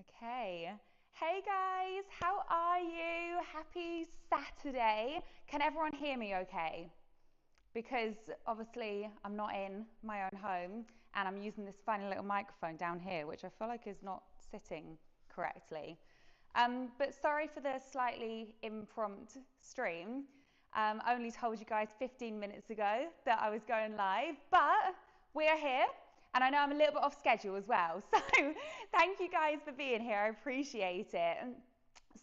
Okay. Hey guys, how are you? Happy Saturday. Can everyone hear me okay? Because obviously I'm not in my own home and I'm using this funny little microphone down here, which I feel like is not sitting correctly. But sorry for the slightly impromptu stream. I only told you guys 15 minutes ago that I was going live, but we're here. And I know I'm a little bit off schedule as well. So thank you guys for being here. I appreciate it.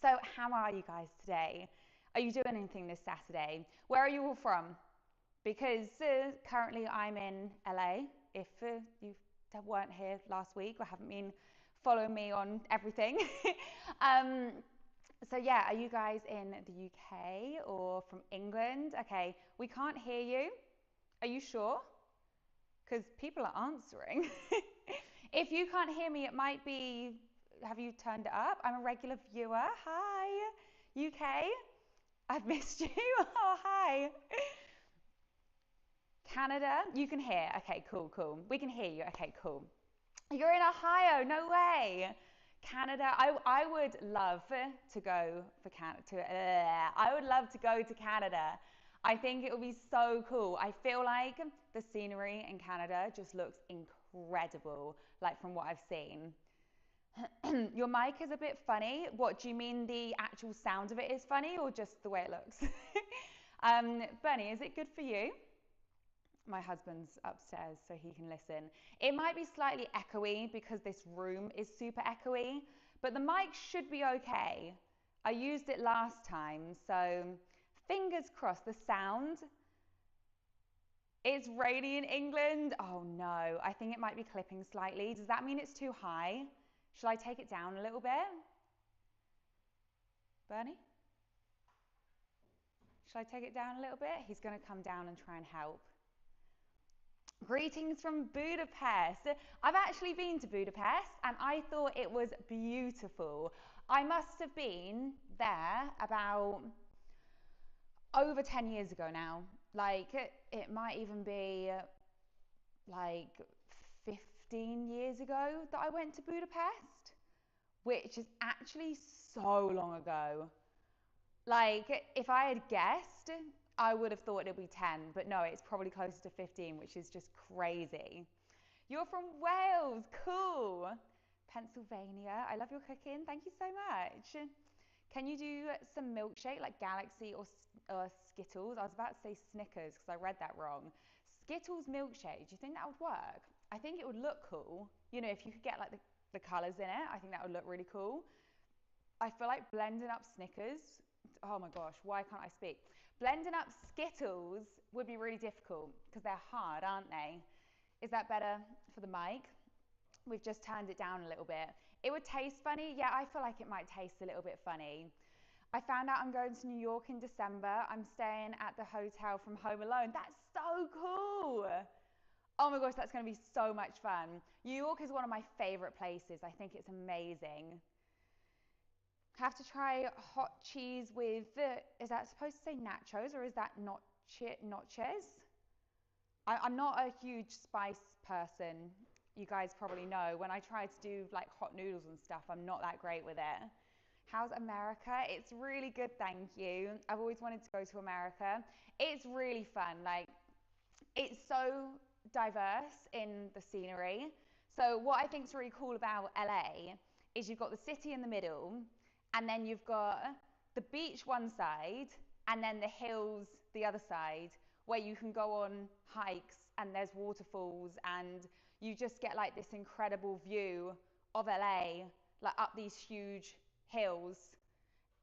So how are you guys today? Are you doing anything this Saturday? Where are you all from? Because currently I'm in LA. If you weren't here last week or haven't been following me on everything. So yeah, are you guys in the UK or from England? Okay, we can't hear you. Are you sure? Because people are answering. If you can't hear me, it might be, have you turned it up? I'm a regular viewer. Hi, UK. I've missed you. Oh, hi. Canada, you can hear. Okay, cool. We can hear you. Okay, cool. You're in Ohio. No way. Canada, I would love to go for Canada. I would love to go to Canada. I think it would be so cool. I feel like the scenery in Canada just looks incredible, like from what I've seen. Your mic is a bit funny. What do you mean, the actual sound of it is funny or just the way it looks? Bernie, is it good for you? My husband's upstairs so he can listen. It might be slightly echoey because this room is super echoey, but the mic should be okay. I used it last time, so fingers crossed. The sound, it's rainy in England. Oh no, I think it might be clipping slightly. Does that mean it's too high? Should I take it down a little bit? Bernie? Should I take it down a little bit? He's going to come down and try and help. Greetings from Budapest. I've actually been to Budapest and I thought it was beautiful. I must have been there about over 10 years ago now. Like it might even be like 15 years ago that I went to Budapest, which is actually so long ago. Like if I had guessed, I would have thought it'd be 10, but no, it's probably closer to 15, which is just crazy. You're from Wales, cool. Pennsylvania, I love your cooking, thank you so much. Can you do some milkshake like Galaxy or Skittles? I was about to say Snickers because I read that wrong. Skittles milkshake, do you think that would work? I think it would look cool. You know, if you could get like the colours in it, I think that would look really cool. I feel like blending up Snickers, oh my gosh, why can't I speak? Blending up Skittles would be really difficult because they're hard, aren't they? Is that better for the mic? We've just turned it down a little bit. It would taste funny. Yeah, I feel like it might taste a little bit funny. I found out I'm going to New York in December. I'm staying at the hotel from Home Alone. That's so cool. Oh my gosh, that's going to be so much fun. New York is one of my favorite places. I think it's amazing. Have to try hot cheese with, is that supposed to say nachos or is that nachos? I'm not a huge spice person. You guys probably know. When I try to do like hot noodles and stuff, I'm not that great with it. How's America? It's really good, thank you. I've always wanted to go to America. It's really fun. Like, it's so diverse in the scenery. So what I think is really cool about LA is you've got the city in the middle, and then you've got the beach one side, and then the hills the other side, where you can go on hikes and there's waterfalls and you just get like this incredible view of LA, like up these huge hills.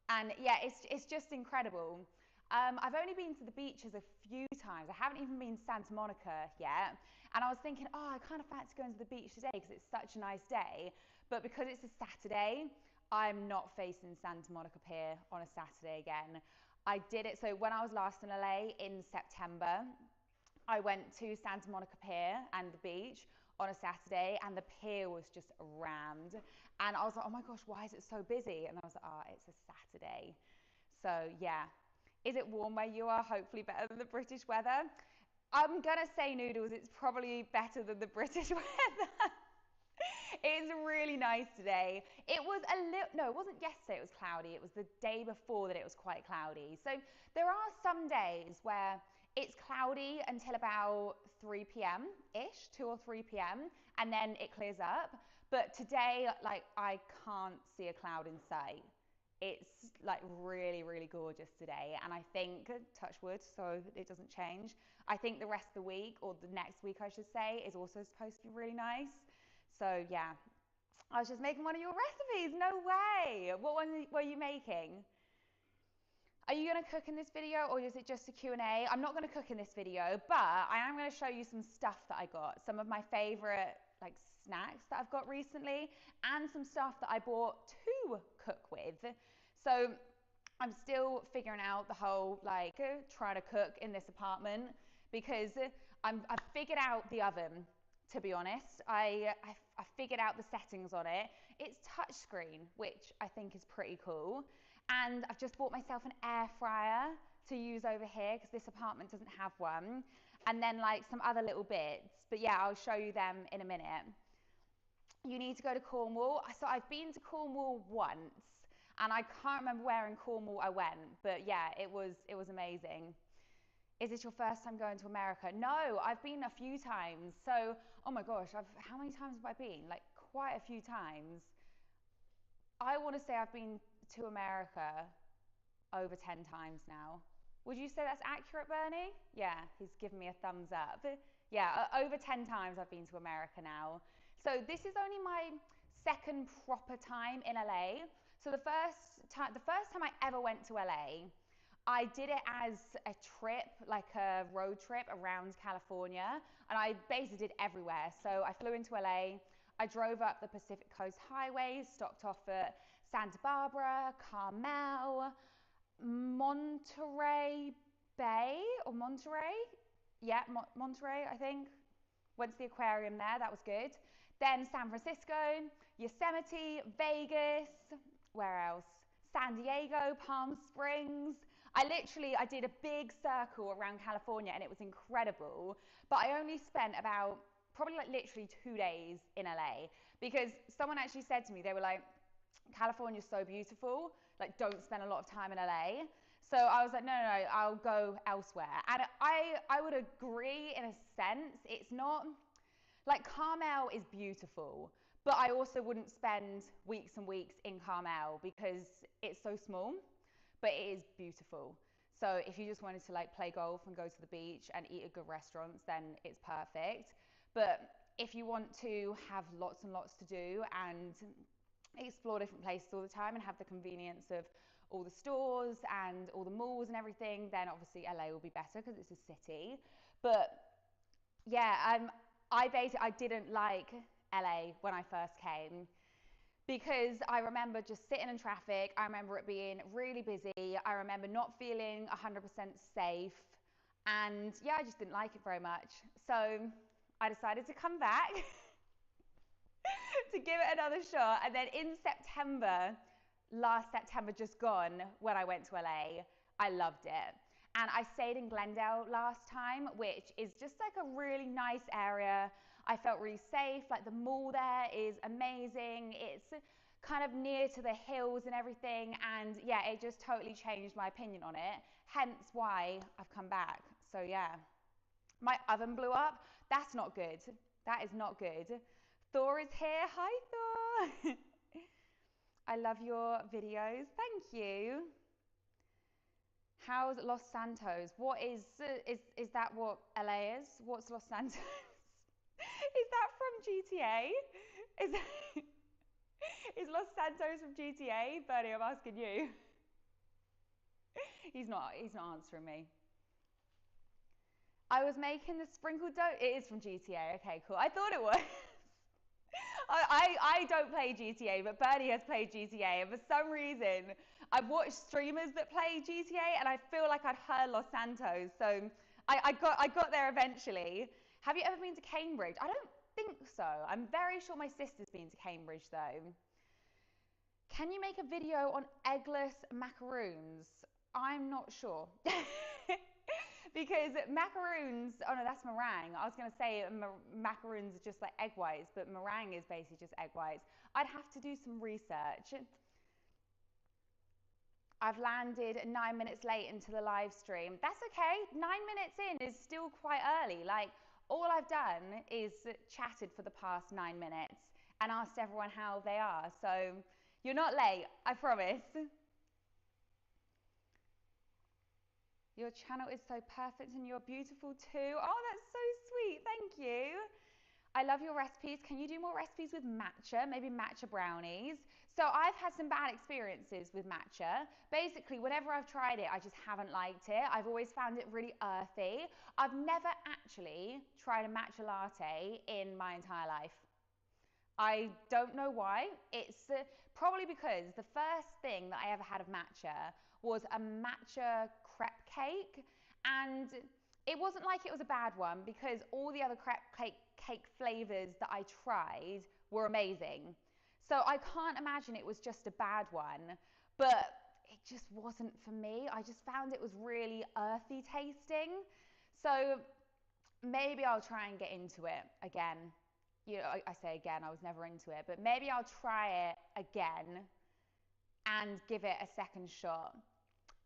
And yeah, it's just incredible. I've only been to the beaches a few times. I haven't even been to Santa Monica yet. And I was thinking, oh, I kind of fancy going to the beach today because it's such a nice day. But because it's a Saturday, I'm not facing Santa Monica Pier on a Saturday again. I did it, so when I was last in LA in September, I went to Santa Monica Pier and the beach on a Saturday and the pier was just rammed. And I was like, oh my gosh, why is it so busy? And I was like, oh, it's a Saturday. So yeah. Is it warm where you are? Hopefully better than the British weather. I'm gonna say noodles, it's probably better than the British weather. It's really nice today. It was a little, no, it wasn't yesterday it was cloudy. It was the day before that it was quite cloudy. So there are some days where it's cloudy until about 3 p.m.-ish, 2 or 3 p.m., and then it clears up. But today, like, I can't see a cloud in sight. It's like really, really gorgeous today. And I think, touch wood, so it doesn't change, I think the rest of the week, or the next week I should say, is also supposed to be really nice. So yeah, I was just making one of your recipes. No way. What one were you making? Are you going to cook in this video, or is it just a Q&A? I'm not going to cook in this video, but I am going to show you some stuff that I got. Some of my favorite like snacks that I've got recently, and some stuff that I bought to cook with. So I'm still figuring out the whole like trying to cook in this apartment, because I've figured out the oven. To be honest, I figured out the settings on it. It's touchscreen, which I think is pretty cool. And I've just bought myself an air fryer to use over here, because this apartment doesn't have one. And then like some other little bits. But yeah, I'll show you them in a minute. You need to go to Cornwall. So I've been to Cornwall once, and I can't remember where in Cornwall I went. But yeah, it was amazing. Is it your first time going to America? No, I've been a few times. So, oh my gosh, how many times have I been? Like quite a few times. I want to say I've been to America over 10 times now. Would you say that's accurate, Bernie? Yeah, he's giving me a thumbs up. Yeah, over 10 times I've been to America now. So this is only my second proper time in LA. So the first time I ever went to LA, I did it as a trip, like a road trip around California, and I basically did everywhere. So I flew into LA, I drove up the Pacific Coast highways, stopped off at Santa Barbara, Carmel, Monterey Bay, or Monterey? Yeah, Monterey, I think. Went to the aquarium there, that was good. Then San Francisco, Yosemite, Vegas, where else? San Diego, Palm Springs. I did a big circle around California, and it was incredible. But I only spent about, probably like literally 2 days in LA, because someone actually said to me, they were like, California's so beautiful, like don't spend a lot of time in LA. So I was like, no, I'll go elsewhere. And I would agree in a sense. It's not, like Carmel is beautiful, but I also wouldn't spend weeks and weeks in Carmel because it's so small, but it is beautiful. So if you just wanted to like play golf and go to the beach and eat at good restaurants, then it's perfect. But if you want to have lots and lots to do and explore different places all the time and have the convenience of all the stores and all the malls and everything, then obviously LA will be better because it's a city. But yeah, I didn't like LA when I first came, because I remember just sitting in traffic. I remember it being really busy. I remember not feeling 100% safe. And yeah, I just didn't like it very much. So I decided to come back to give it another shot. And then in September, last September just gone, when I went to LA, I loved it. And I stayed in Glendale last time, which is just like a really nice area. I felt really safe. Like the mall there is amazing. It's kind of near to the hills and everything. And yeah, it just totally changed my opinion on it. Hence why I've come back. So yeah, my oven blew up. That's not good. That is not good. Thor is here. Hi, Thor. I love your videos. Thank you. How's Los Santos? What is that what LA is? What's Los Santos? Is that from GTA? Is Los Santos from GTA? Bernie, I'm asking you. He's not answering me. I was making the sprinkled dough. It is from GTA. Okay, cool. I thought it was. I don't play GTA, but Bernie has played GTA, and for some reason, I've watched streamers that play GTA, and I feel like I'd heard Los Santos, so I got there eventually. Have you ever been to Cambridge? I don't think so. I'm very sure my sister's been to Cambridge, though. Can you make a video on eggless macaroons? I'm not sure. Because macaroons, oh no, that's meringue. I was going to say macaroons are just like egg whites, but meringue is basically just egg whites. I'd have to do some research. I've landed 9 minutes late into the live stream. That's okay. 9 minutes in is still quite early. Like, all I've done is chatted for the past 9 minutes and asked everyone how they are. So you're not late, I promise. Your channel is so perfect and you're beautiful too. Oh, that's so sweet. Thank you. I love your recipes. Can you do more recipes with matcha? Maybe matcha brownies. So I've had some bad experiences with matcha. Basically, whenever I've tried it, I just haven't liked it. I've always found it really earthy. I've never actually tried a matcha latte in my entire life. I don't know why. It's probably because the first thing that I ever had of matcha was a matcha crepe cake, and it wasn't like it was a bad one because all the other crepe cake flavors that I tried were amazing. So I can't imagine it was just a bad one, but it just wasn't for me. I just found it was really earthy tasting. So maybe I'll try and get into it again. You know, I say again, I was never into it, but maybe I'll try it again and give it a second shot.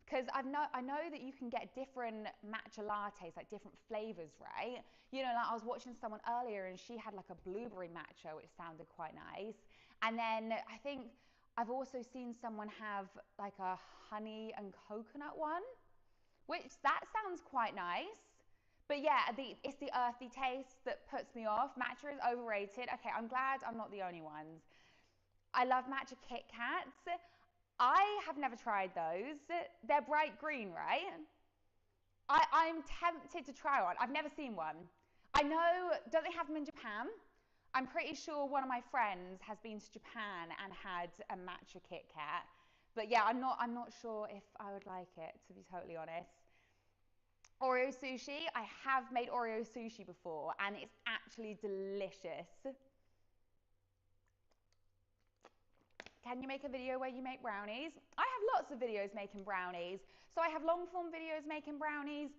Because I know that you can get different matcha lattes, like different flavors, right? You know, like I was watching someone earlier and she had like a blueberry matcha, which sounded quite nice. And then I think I've also seen someone have like a honey and coconut one, which that sounds quite nice. But yeah, it's the earthy taste that puts me off. Matcha is overrated. Okay, I'm glad I'm not the only ones. I love matcha Kit Kats. I have never tried those. They're bright green, right? I'm tempted to try one. I've never seen one. I know, don't they have them in Japan? I'm pretty sure one of my friends has been to Japan and had a matcha Kit Kat. But yeah, I'm not sure if I would like it, to be totally honest. Oreo sushi, I have made Oreo sushi before and it's actually delicious. Can you make a video where you make brownies? I have lots of videos making brownies. So I have long form videos making brownies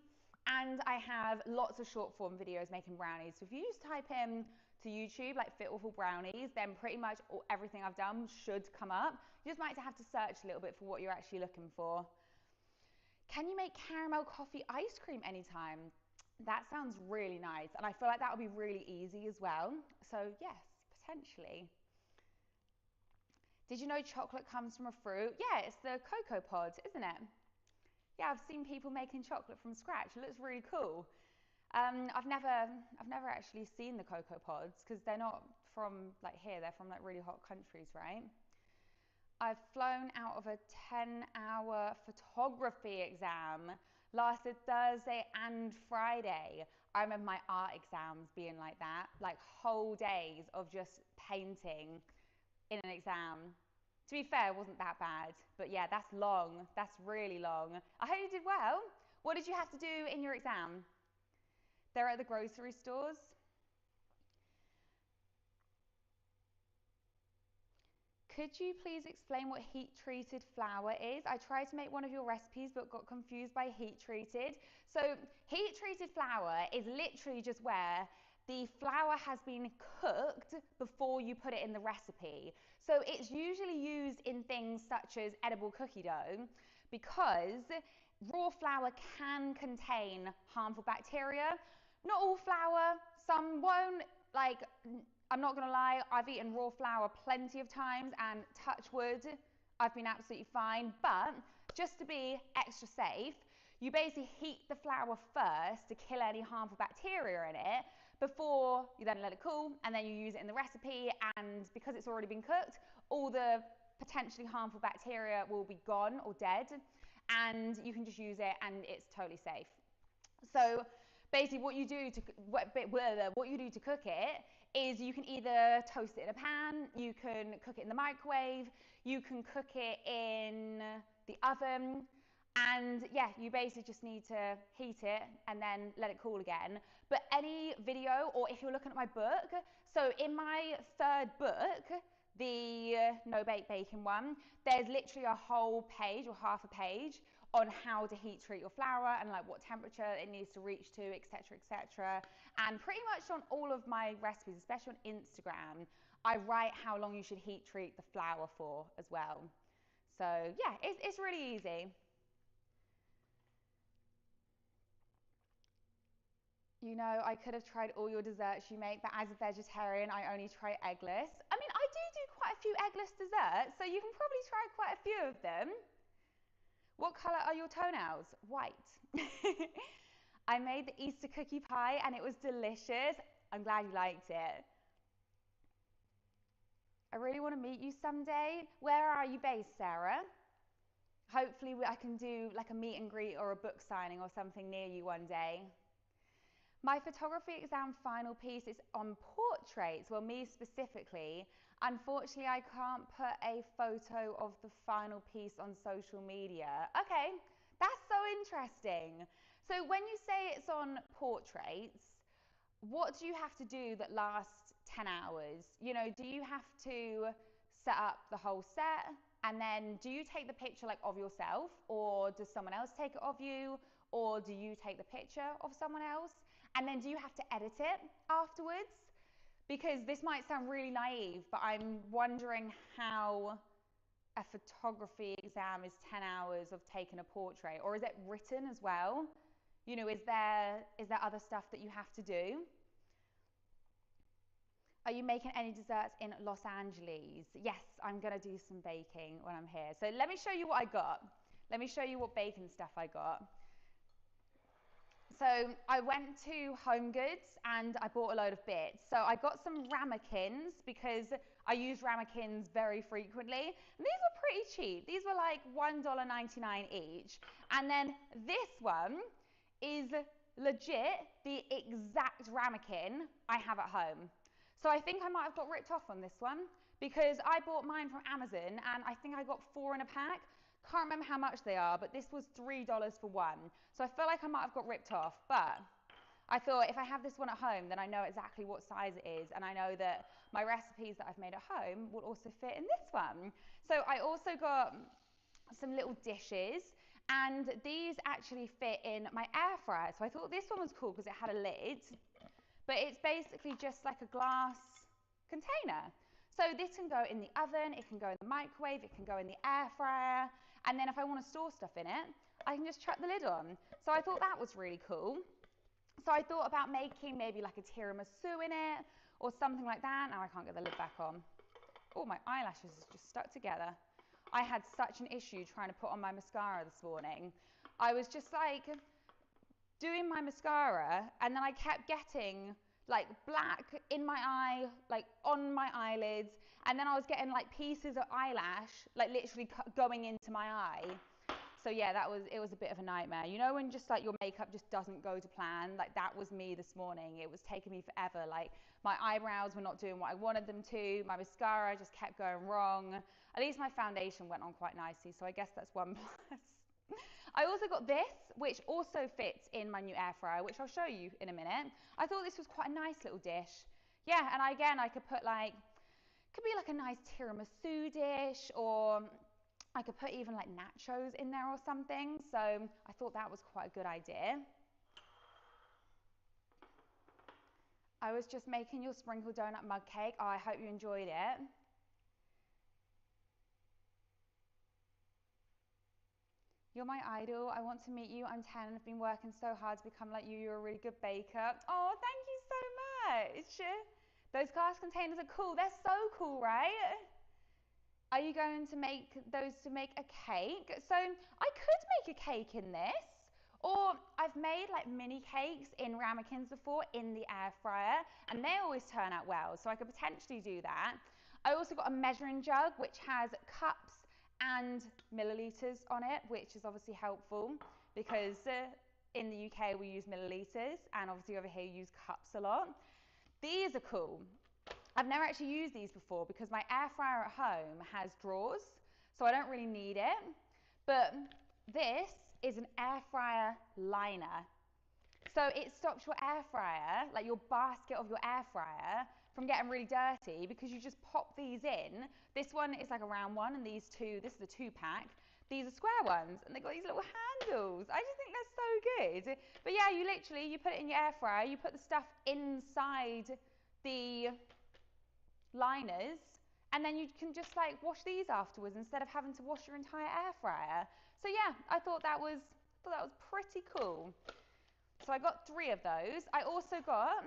and I have lots of short form videos making brownies. So if you just type in to YouTube like Fitwaffle brownies, then pretty much everything I've done should come up. You just might have to search a little bit for what you're actually looking for. Can you make caramel coffee ice cream anytime? That sounds really nice. And I feel like that would be really easy as well. So yes, potentially. Did you know chocolate comes from a fruit? Yeah, it's the cocoa pod, isn't it? Yeah, I've seen people making chocolate from scratch. It looks really cool. I've never actually seen the cocoa pods because they're not from like here. They're from like really hot countries, right? I've flown out of a 10-hour photography exam. Lasted Thursday and Friday. I remember my art exams being like that, like whole days of just painting in an exam. To be fair, it wasn't that bad, but yeah, that's long. That's really long. I hope you did well. What did you have to do in your exam? They're at the grocery stores. Could you please explain what heat-treated flour is? I tried to make one of your recipes but got confused by heat-treated. So heat-treated flour is literally just where the flour has been cooked before you put it in the recipe. So it's usually used in things such as edible cookie dough because raw flour can contain harmful bacteria. Not all flour, some won't. Like, I'm not gonna lie, I've eaten raw flour plenty of times and touch wood, I've been absolutely fine. But just to be extra safe, you basically heat the flour first to kill any harmful bacteria in it before you then let it cool and then you use it in the recipe, and because it's already been cooked, all the potentially harmful bacteria will be gone or dead and you can just use it and it's totally safe. So basically what you do to cook it is you can either toast it in a pan, you can cook it in the microwave, you can cook it in the oven, and yeah, you basically just need to heat it and then let it cool again. But any video, or if you're looking at my book, so in my third book, the no bake baking one, there's literally a whole page or half a page on how to heat treat your flour and like what temperature it needs to reach to, etc., etc. And pretty much on all of my recipes, especially on Instagram, I write how long you should heat treat the flour for as well. So yeah, it's really easy. You know, I could have tried all your desserts you make, but as a vegetarian, I only try eggless. I mean, I do quite a few eggless desserts, so you can probably try quite a few of them. What colour are your toenails? White. I made the Easter cookie pie and it was delicious. I'm glad you liked it. I really want to meet you someday. Where are you based, Sarah? Hopefully I can do like a meet and greet or a book signing or something near you one day. My photography exam final piece is on portraits, well, me specifically. Unfortunately, I can't put a photo of the final piece on social media. Okay, that's so interesting. So when you say it's on portraits, what do you have to do that lasts 10 hours? You know, do you have to set up the whole set? And then do you take the picture like of yourself, or does someone else take it of you? Or do you take the picture of someone else? And then do you have to edit it afterwards? Because this might sound really naive, but I'm wondering how a photography exam is 10 hours of taking a portrait, or is it written as well? You know, is there other stuff that you have to do? Are you making any desserts in Los Angeles? Yes, I'm gonna do some baking when I'm here. So let me show you what I got. Let me show you what baking stuff I got. So I went to Home Goods and I bought a load of bits. So I got some ramekins because I use ramekins very frequently. And these were pretty cheap. These were like $1.99 each. And then this one is legit the exact ramekin I have at home. So I think I might have got ripped off on this one because I bought mine from Amazon and I think I got 4 in a pack. Can't remember how much they are, but this was $3 for one. So I feel like I might have got ripped off, but I thought if I have this one at home, then I know exactly what size it is, and I know that my recipes that I've made at home will also fit in this one. So I also got some little dishes, and these actually fit in my air fryer. So I thought this one was cool because it had a lid, but it's basically just like a glass container. So this can go in the oven, it can go in the microwave, it can go in the air fryer, and then if I want to store stuff in it, I can just chuck the lid on. So I thought that was really cool. So I thought about making maybe like a tiramisu in it or something like that. Now I can't get the lid back on. Oh, my eyelashes just stuck together. I had such an issue trying to put on my mascara this morning. I was just like doing my mascara and then I kept getting like black in my eye, like on my eyelids, and then I was getting like pieces of eyelash like literally going into my eye. So yeah, it was a bit of a nightmare. You know when just like your makeup just doesn't go to plan? Like that was me this morning. It was taking me forever. Like my eyebrows were not doing what I wanted them to. My mascara just kept going wrong. At least my foundation went on quite nicely, so I guess that's one plus. I also got this, which also fits in my new air fryer, which I'll show you in a minute. I thought this was quite a nice little dish. Yeah, and again, I could put like, could be like a nice tiramisu dish, or I could put even like nachos in there or something. So I thought that was quite a good idea. I was just making your sprinkle donut mug cake. Oh, I hope you enjoyed it. You're my idol. I want to meet you. I'm 10 and I've been working so hard to become like you. You're a really good baker. Oh, thank you so much. Those glass containers are cool. They're so cool, right? Are you going to make those to make a cake? So I could make a cake in this, or I've made like mini cakes in ramekins before in the air fryer, and they always turn out well. So I could potentially do that. I also got a measuring jug which has cups and milliliters on it, which is obviously helpful because in the UK we use milliliters, and obviously over here you use cups a lot. These are cool. I've never actually used these before because my air fryer at home has drawers, so I don't really need it. But this is an air fryer liner. So it stops your air fryer, like your basket of your air fryer, from getting really dirty because you just pop these in. This one is like a round one, and these two, this is a 2-pack. these are square ones, and they've got these little handles. I just think they're so good. But yeah, you put it in your air fryer, you put the stuff inside the liners, and then you can just like wash these afterwards instead of having to wash your entire air fryer. So yeah, I thought that was pretty cool. So I got 3 of those. I also got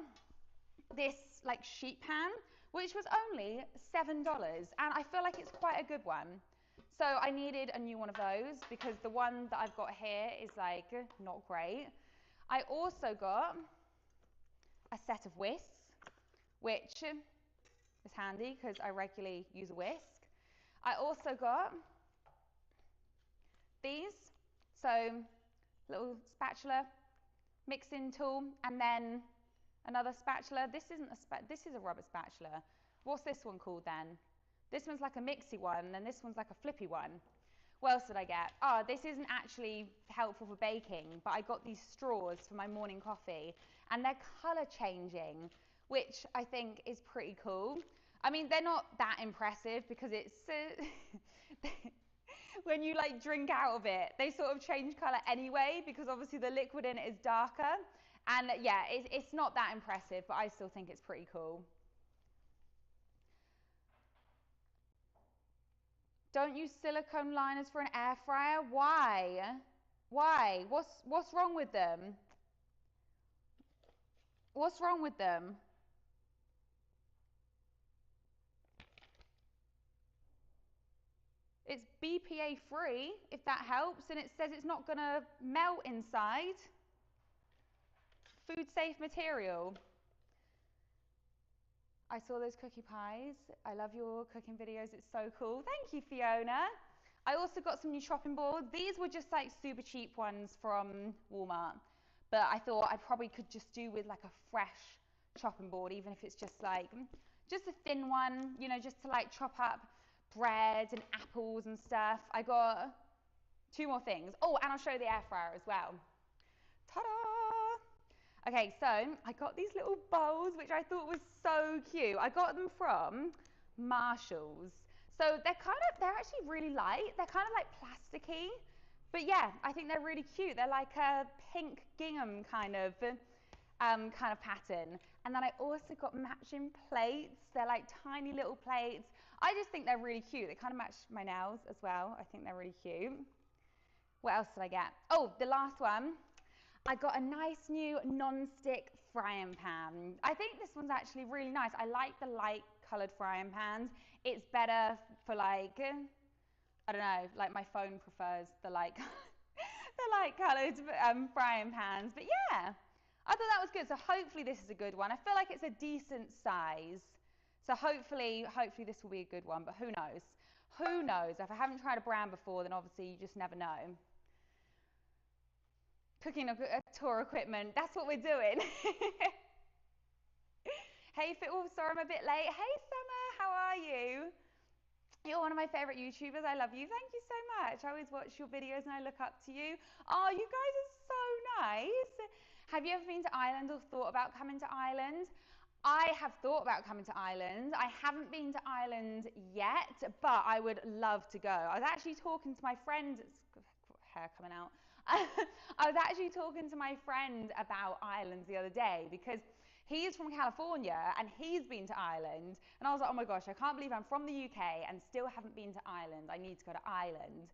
this like sheet pan, which was only $7, and I feel like it's quite a good one. So I needed a new one of those because the one that I've got here is like not great. I also got a set of whisks, which is handy because I regularly use a whisk. I also got these, so little spatula, mixing tool, and then another spatula. This is a rubber spatula. What's this one called then? This one's like a mixy one, and this one's like a flippy one. What else did I get? Oh, this isn't actually helpful for baking, but I got these straws for my morning coffee, and they're color changing, which I think is pretty cool. I mean, they're not that impressive because it's when you like drink out of it, they sort of change color anyway because obviously the liquid in it is darker. And yeah, it's not that impressive, but I still think it's pretty cool. Don't use silicone liners for an air fryer. Why? Why? What's wrong with them? What's wrong with them? It's BPA free, if that helps, and it says it's not going to melt inside. Food safe material. I saw those cookie pies. I love your cooking videos. It's so cool. Thank you, Fiona. I also got some new chopping boards. These were just like super cheap ones from Walmart, but I thought I probably could just do with like a fresh chopping board, even if it's just like just a thin one, you know, just to like chop up bread and apples and stuff. I got 2 more things. Oh, and I'll show you the air fryer as well. Ta-da! Okay, so I got these little bowls, which I thought was so cute. I got them from Marshall's. So they're actually really light. They're kind of like plasticky, but yeah, I think they're really cute. They're like a pink gingham kind of pattern. And then I also got matching plates. They're like tiny little plates. I just think they're really cute. They kind of match my nails as well. I think they're really cute. What else did I get? Oh, the last one. I got a nice new non-stick frying pan. I think this one's actually really nice. I like the light colored frying pans. It's better for like, I don't know, like my phone prefers the light, the light colored frying pans. But yeah, I thought that was good. So hopefully this is a good one. I feel like it's a decent size. So hopefully this will be a good one, but who knows? Who knows? If I haven't tried a brand before, then obviously you just never know. Cooking tour equipment, that's what we're doing. Hey Fitwaffle, sorry I'm a bit late. Hey Summer, how are you? You're one of my favorite YouTubers. I love you. Thank you so much. I always watch your videos and I look up to you. Oh, you guys are so nice. Have you ever been to Ireland or thought about coming to Ireland? I have thought about coming to Ireland. I haven't been to Ireland yet, but I would love to go. I was actually talking to my friend, hair coming out. I was actually talking to my friend about Ireland the other day because he's from California and he's been to Ireland. And I was like, oh my gosh, I can't believe I'm from the UK and still haven't been to Ireland. I need to go to Ireland.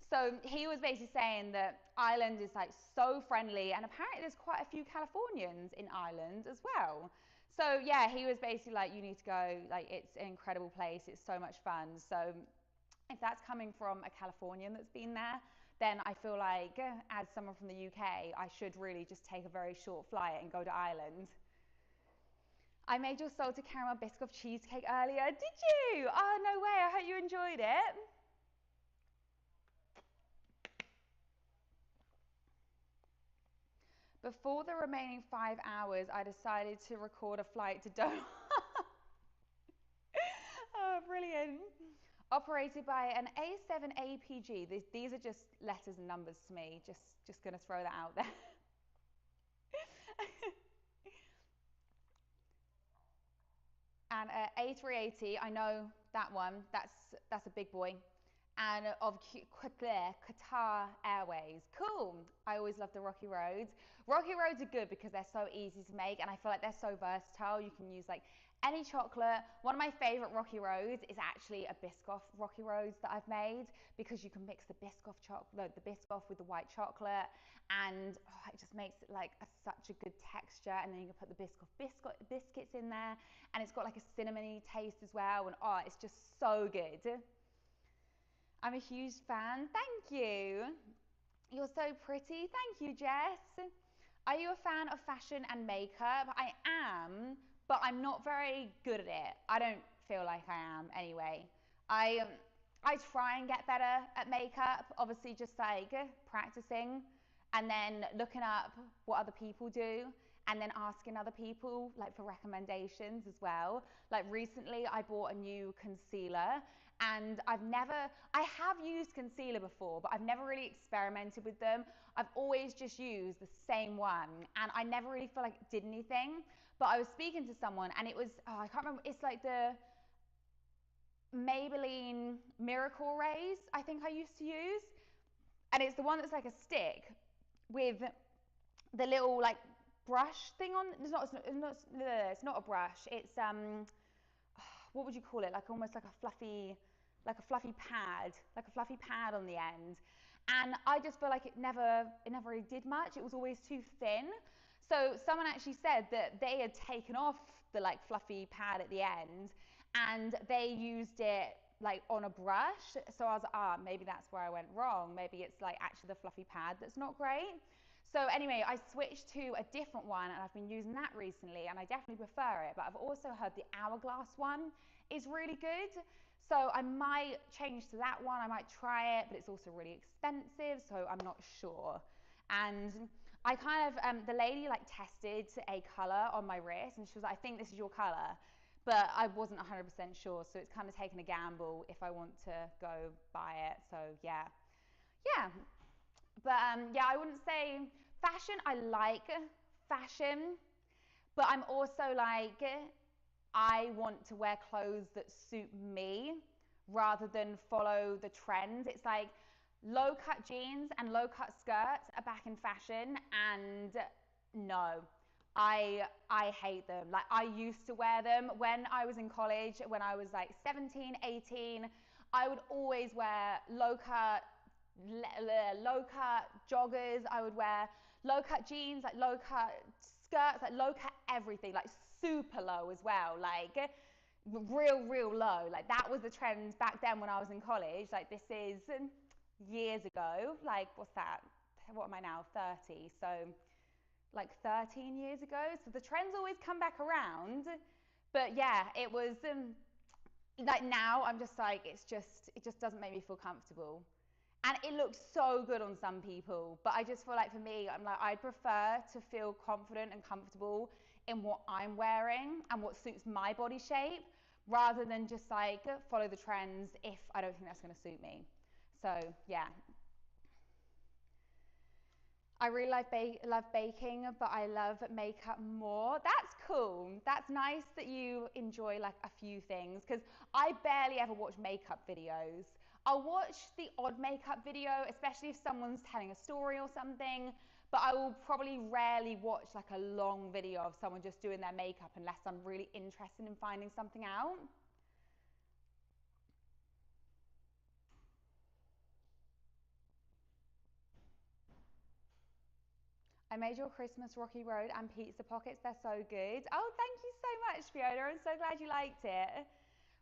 So he was basically saying that Ireland is like so friendly, and apparently there's quite a few Californians in Ireland as well. So yeah, he was basically like, you need to go, like it's an incredible place, it's so much fun. So if that's coming from a Californian that's been there, then I feel like as someone from the UK, I should really just take a very short flight and go to Ireland. I made your salted caramel biscuit cheesecake earlier. Did you? Oh, no way. I hope you enjoyed it. Before the remaining 5 hours, I decided to record a flight to Doha. Oh, brilliant. Operated by an A7 APG. These are just letters and numbers to me. Just going to throw that out there. And A380, I know that one. That's a big boy. and of Qatar Airways. Cool. I always love the Rocky Roads. Rocky Roads are good because they're so easy to make, and I feel like they're so versatile. You can use like any chocolate. One of my favorite Rocky Roads is actually a Biscoff Rocky Roads that I've made, because you can mix the Biscoff chocolate, the Biscoff with the white chocolate, and it just makes it like such a good texture. And then you can put the Biscoff biscuits in there, and it's got like a cinnamony taste as well, and it's just so good. I'm a huge fan. Thank you. You're so pretty. Thank you, Jess. Are you a fan of fashion and makeup? I am, but I'm not very good at it. I don't feel like I am anyway. I I try and get better at makeup, obviously just like practicing and then looking up what other people do and then asking other people like for recommendations as well. Like recently I bought a new concealer, and I have used concealer before, but I've never really experimented with them. I've always just used the same one, and I never really feel like it did anything. But I was speaking to someone, and it was, I can't remember, it's like the Maybelline Miracle Rays, I think I used to use. And it's the one that's like a stick with the little like brush thing on. It's not a brush. It's what would you call it? Like almost like a fluffy pad, like a fluffy pad on the end. And I just feel like it never really did much. It was always too thin. So someone actually said that they had taken off the like fluffy pad at the end, and they used it like on a brush. So I was like, maybe that's where I went wrong. Maybe it's like actually the fluffy pad that's not great. So anyway, I switched to a different one, and I've been using that recently, and I definitely prefer it. But I've also heard the Hourglass one is really good. So I might change to that one. I might try it, but it's also really expensive, so I'm not sure. And I kind of, the lady like tested a color on my wrist, and she was like, I think this is your color. But I wasn't 100% sure, so it's kind of taken a gamble if I want to go buy it. So yeah. Yeah. But yeah, I wouldn't say fashion. I like fashion, but I'm also like, I want to wear clothes that suit me rather than follow the trends. It's like low cut jeans and low cut skirts are back in fashion, and no, I hate them. Like I used to wear them when I was in college, when I was like 17, 18. I would always wear low cut joggers. I would wear low cut jeans, like low cut skirts, like low cut everything, like super low as well, like real low. Like that was the trend back then when I was in college. Like this is years ago. Like what's that? What am I now? 30. So like 13 years ago. So the trends always come back around. But yeah, it was like now I'm just like, it just doesn't make me feel comfortable. And it looks so good on some people, but I just feel like for me, I'm like, I'd prefer to feel confident and comfortable in what I'm wearing and what suits my body shape, rather than just like follow the trends if I don't think that's going to suit me. So yeah. I really love baking, but I love makeup more. That's cool. That's nice that you enjoy like a few things, because I barely ever watch makeup videos. I'll watch the odd makeup video, especially if someone's telling a story or something, but I will probably rarely watch like a long video of someone just doing their makeup unless I'm really interested in finding something out. I made your Christmas Rocky Road and pizza pockets. They're so good. Oh, thank you so much, Fiona. I'm so glad you liked it.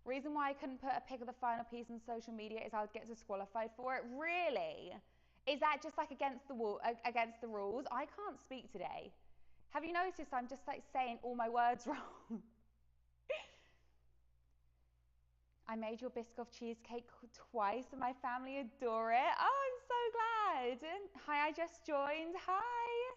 Reason why I couldn't put a pic of the final piece on social media is I would get disqualified for it. Really? Is that just like against the rules? I can't speak today. Have you noticed I'm just like saying all my words wrong? I made your Biscoff cheesecake twice and my family adore it. Oh, I'm so glad. Hi, I just joined. Hi.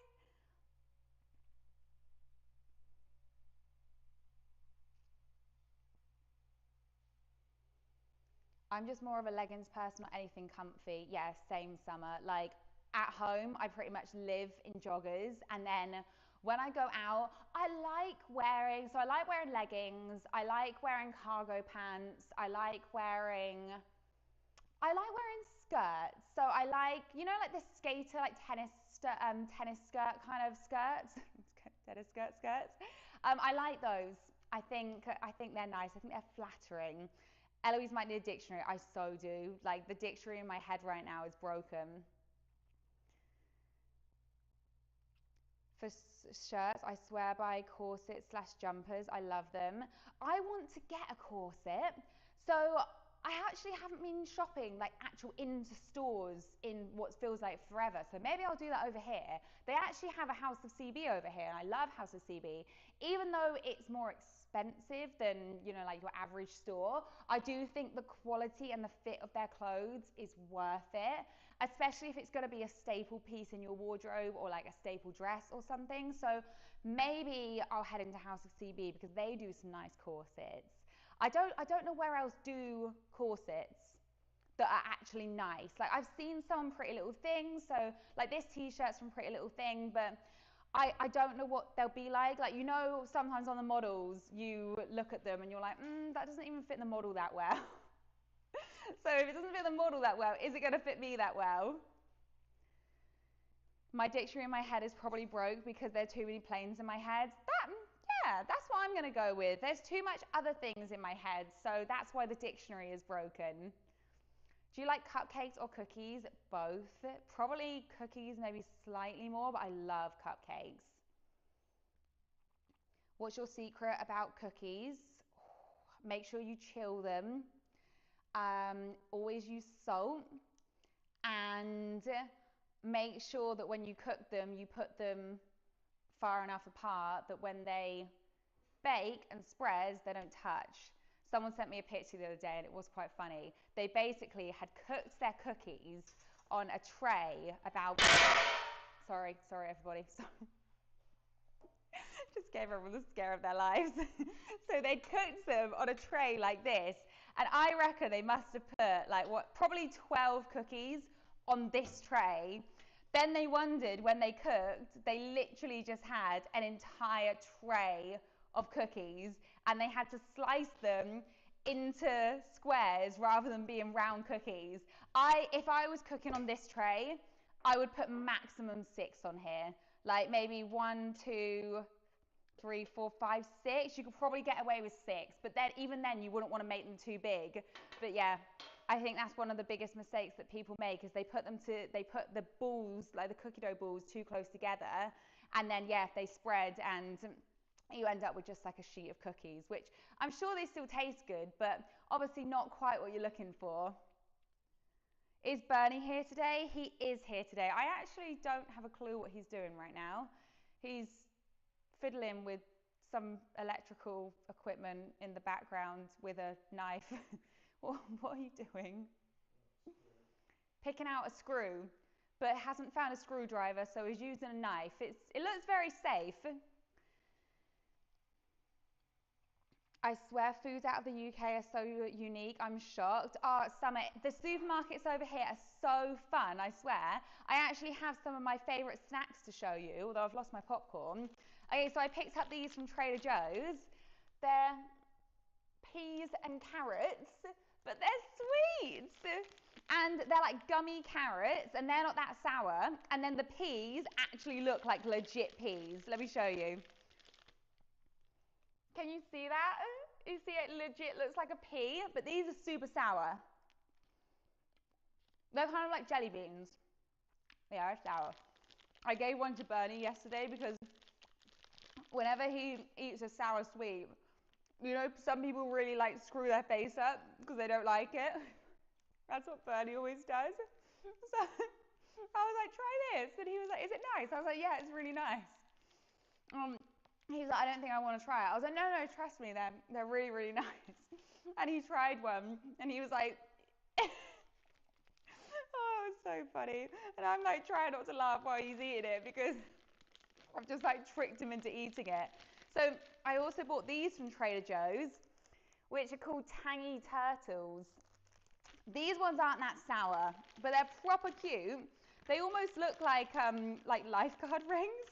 I'm just more of a leggings person, not anything comfy. Yeah, same summer. Like at home, I pretty much live in joggers. And then when I go out, I like wearing leggings. I like wearing cargo pants. I like wearing I like wearing skirts. So I like, you know, like the skater, like tennis skirt kind of skirts. Tennis skirts. I like those. I think they're nice. I think they're flattering. Eloise might need a dictionary. I so do. Like the dictionary in my head right now is broken. For shirts, I swear by corsets/jumpers. I love them. I want to get a corset. So I actually haven't been shopping like actual into stores in what feels like forever. So maybe I'll do that over here. They actually have a House of CB over here, and I love House of CB. Even though it's more expensive than, you know, like your average store, I do think the quality and the fit of their clothes is worth it, especially if it's going to be a staple piece in your wardrobe or like a staple dress or something. So maybe I'll head into House of CB because they do some nice corsets. I don't know where else do corsets that are actually nice. Like I've seen some Pretty Little Things, so like this t-shirt's from Pretty Little Thing, but I don't know what they'll be like. Like, you know, sometimes on the models you look at them and you're like, that doesn't even fit the model that well. So if it doesn't fit the model that well, is it going to fit me that well? My dictionary in my head is probably broke because there are too many planes in my head. Yeah, that's what I'm going to go with. There's too much other things in my head, so that's why the dictionary is broken. Do you like cupcakes or cookies? Both. Probably cookies, maybe slightly more, but I love cupcakes. What's your secret about cookies? Make sure you chill them. Always use salt, and make sure that when you cook them, you put them far enough apart that when they bake and spread, they don't touch. Someone sent me a picture the other day and it was quite funny. They basically had cooked their cookies on a tray about, sorry everybody, just gave everyone the scare of their lives. So they cooked them on a tray like this, and I reckon they must have put like probably 12 cookies on this tray. Then they wondered when they cooked, they literally just had an entire tray of cookies, and they had to slice them into squares rather than being round cookies. If I was cooking on this tray, I would put maximum 6 on here. Like maybe 1, 2, 3, 4, 5, 6. You could probably get away with 6, but then even then you wouldn't want to make them too big. But yeah, I think that's one of the biggest mistakes that people make is they put the balls, like the cookie dough balls, too close together, and then yeah, they spread and you end up with just like a sheet of cookies, which I'm sure they still taste good, but obviously not quite what you're looking for. Is Bernie here today? He is here today. I actually don't have a clue what he's doing right now. He's fiddling with some electrical equipment in the background with a knife. What are you doing? Picking out a screw, but hasn't found a screwdriver, so he's using a knife. It looks very safe. I swear foods out of the UK are so unique. I'm shocked. Summer, the supermarkets over here are so fun, I swear. I actually have some of my favourite snacks to show you, although I've lost my popcorn. Okay, so I picked up these from Trader Joe's. They're peas and carrots, but they're sweet. And they're like gummy carrots, and they're not that sour. And then the peas actually look like legit peas. Let me show you. Can you see that? You see it legit looks like a pea, but these are super sour. They're kind of like jelly beans. Yeah, they're sour. I gave one to Bernie yesterday because whenever he eats a sour sweet, you know, some people really like screw their face up because they don't like it. That's what Bernie always does. So I was like, try this. And he was like, is it nice? I was like, yeah, it's really nice. He's like, I don't think I want to try it. I was like, no, trust me, they're really, really nice. And he tried one, and he was like, oh, it was so funny. And I'm like trying not to laugh while he's eating it because I've just like tricked him into eating it. So I also bought these from Trader Joe's, which are called Tangy Turtles. These ones aren't that sour, but they're proper cute. They almost look like lifeguard rings.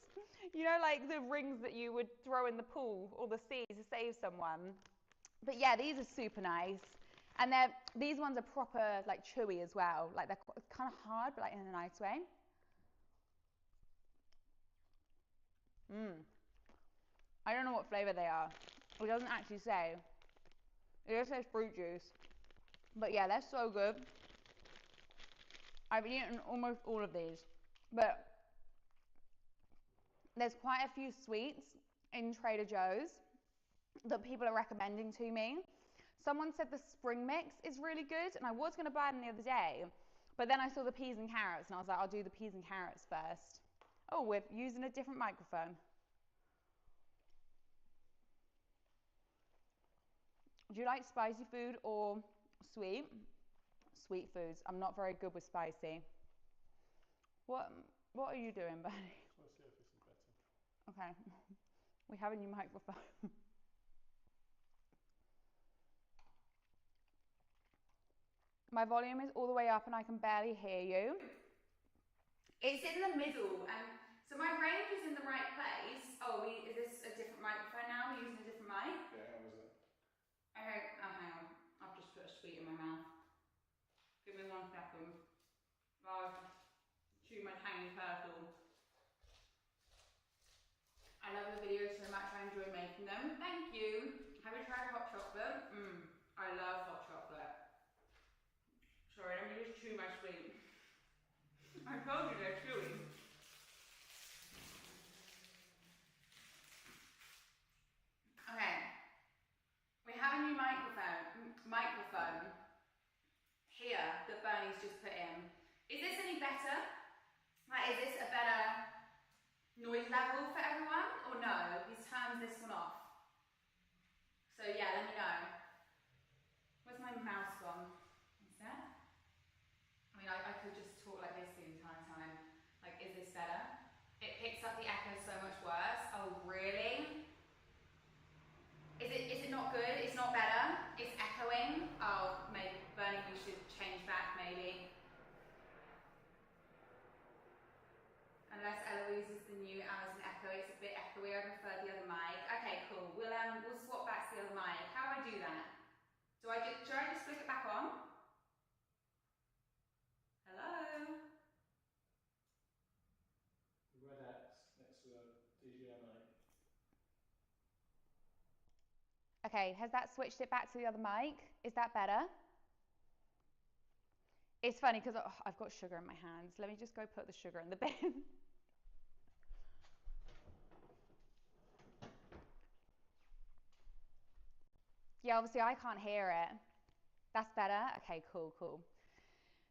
You know, like the rings that you would throw in the pool or the sea to save someone. But yeah, these are super nice. And these ones are proper like chewy as well. Like they're kind of hard, but like in a nice way. I don't know what flavor they are. It doesn't actually say. It just says fruit juice. But yeah, they're so good. I've eaten almost all of these. But there's quite a few sweets in Trader Joe's that people are recommending to me. Someone said the spring mix is really good, and I was going to buy them the other day, but then I saw the peas and carrots, and I was like, I'll do the peas and carrots first. Oh, we're using a different microphone. Do you like spicy food or sweet? Sweet foods. I'm not very good with spicy. What are you doing, Bernie? Try to see if this is better. Okay. We have a new microphone. My volume is all the way up and I can barely hear you. It's in the middle, and so my range is in the right place. Oh, is this a different microphone now? We're using a different mic? Yeah, how was it? Okay, oh, hang on. I've just put a sweet in my mouth. Give me 1 second. I'll chew my tangy purple. I love the videos so much, I enjoy making them. Thank you. Have you tried hot chocolate? I love hot chocolate. Sorry, let me just chew my sweet. I told you they're chewy. Okay. We have a new microphone here that Bernie's just put in. Is this any better? Like, is this a better noise level for everyone, or no? He's turned this one off. So yeah, let me know. Where's my mouse gone? Is that? I mean, I could just talk like this the entire time. Like, is this better? It picks up the echo so much worse. Oh, really? Is it not good? It's not better? It's echoing? Oh, maybe, Bernie, we should change back, maybe. Unless Eloise is the new Amazon Echo, it's a bit echoey. I prefer the other mic. Okay, cool. We'll swap back to the other mic. How do I do that? Should I just flick it back on? Hello? The red X next to the DJI mic. Okay, has that switched it back to the other mic? Is that better? It's funny because I've got sugar in my hands. Let me just go put the sugar in the bin. Yeah, obviously I can't hear it. That's better? Okay, cool.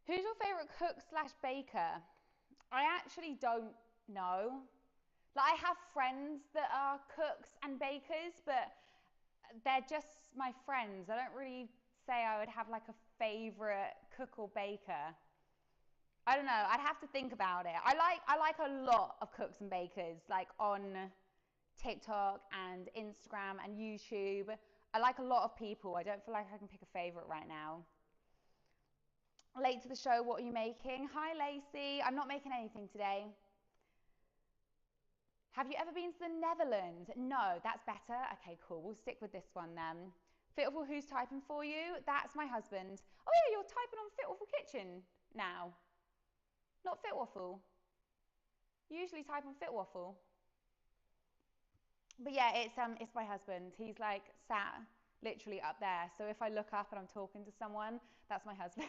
Who's your favourite cook / baker? I actually don't know. Like, I have friends that are cooks and bakers, but they're just my friends. I don't really say I would have like a favourite cook or baker. I don't know. I'd have to think about it. I like a lot of cooks and bakers, like on TikTok and Instagram and YouTube. I like a lot of people. I don't feel like I can pick a favourite right now. Late to the show, what are you making? Hi, Lacey. I'm not making anything today. Have you ever been to the Netherlands? No, that's better. Okay, cool. We'll stick with this one then. Fitwaffle, who's typing for you? That's my husband. Oh yeah, you're typing on Fitwaffle Kitchen now. Not Fitwaffle. You usually type on Fitwaffle. But yeah, it's my husband. He's like sat literally up there. So if I look up and I'm talking to someone, that's my husband.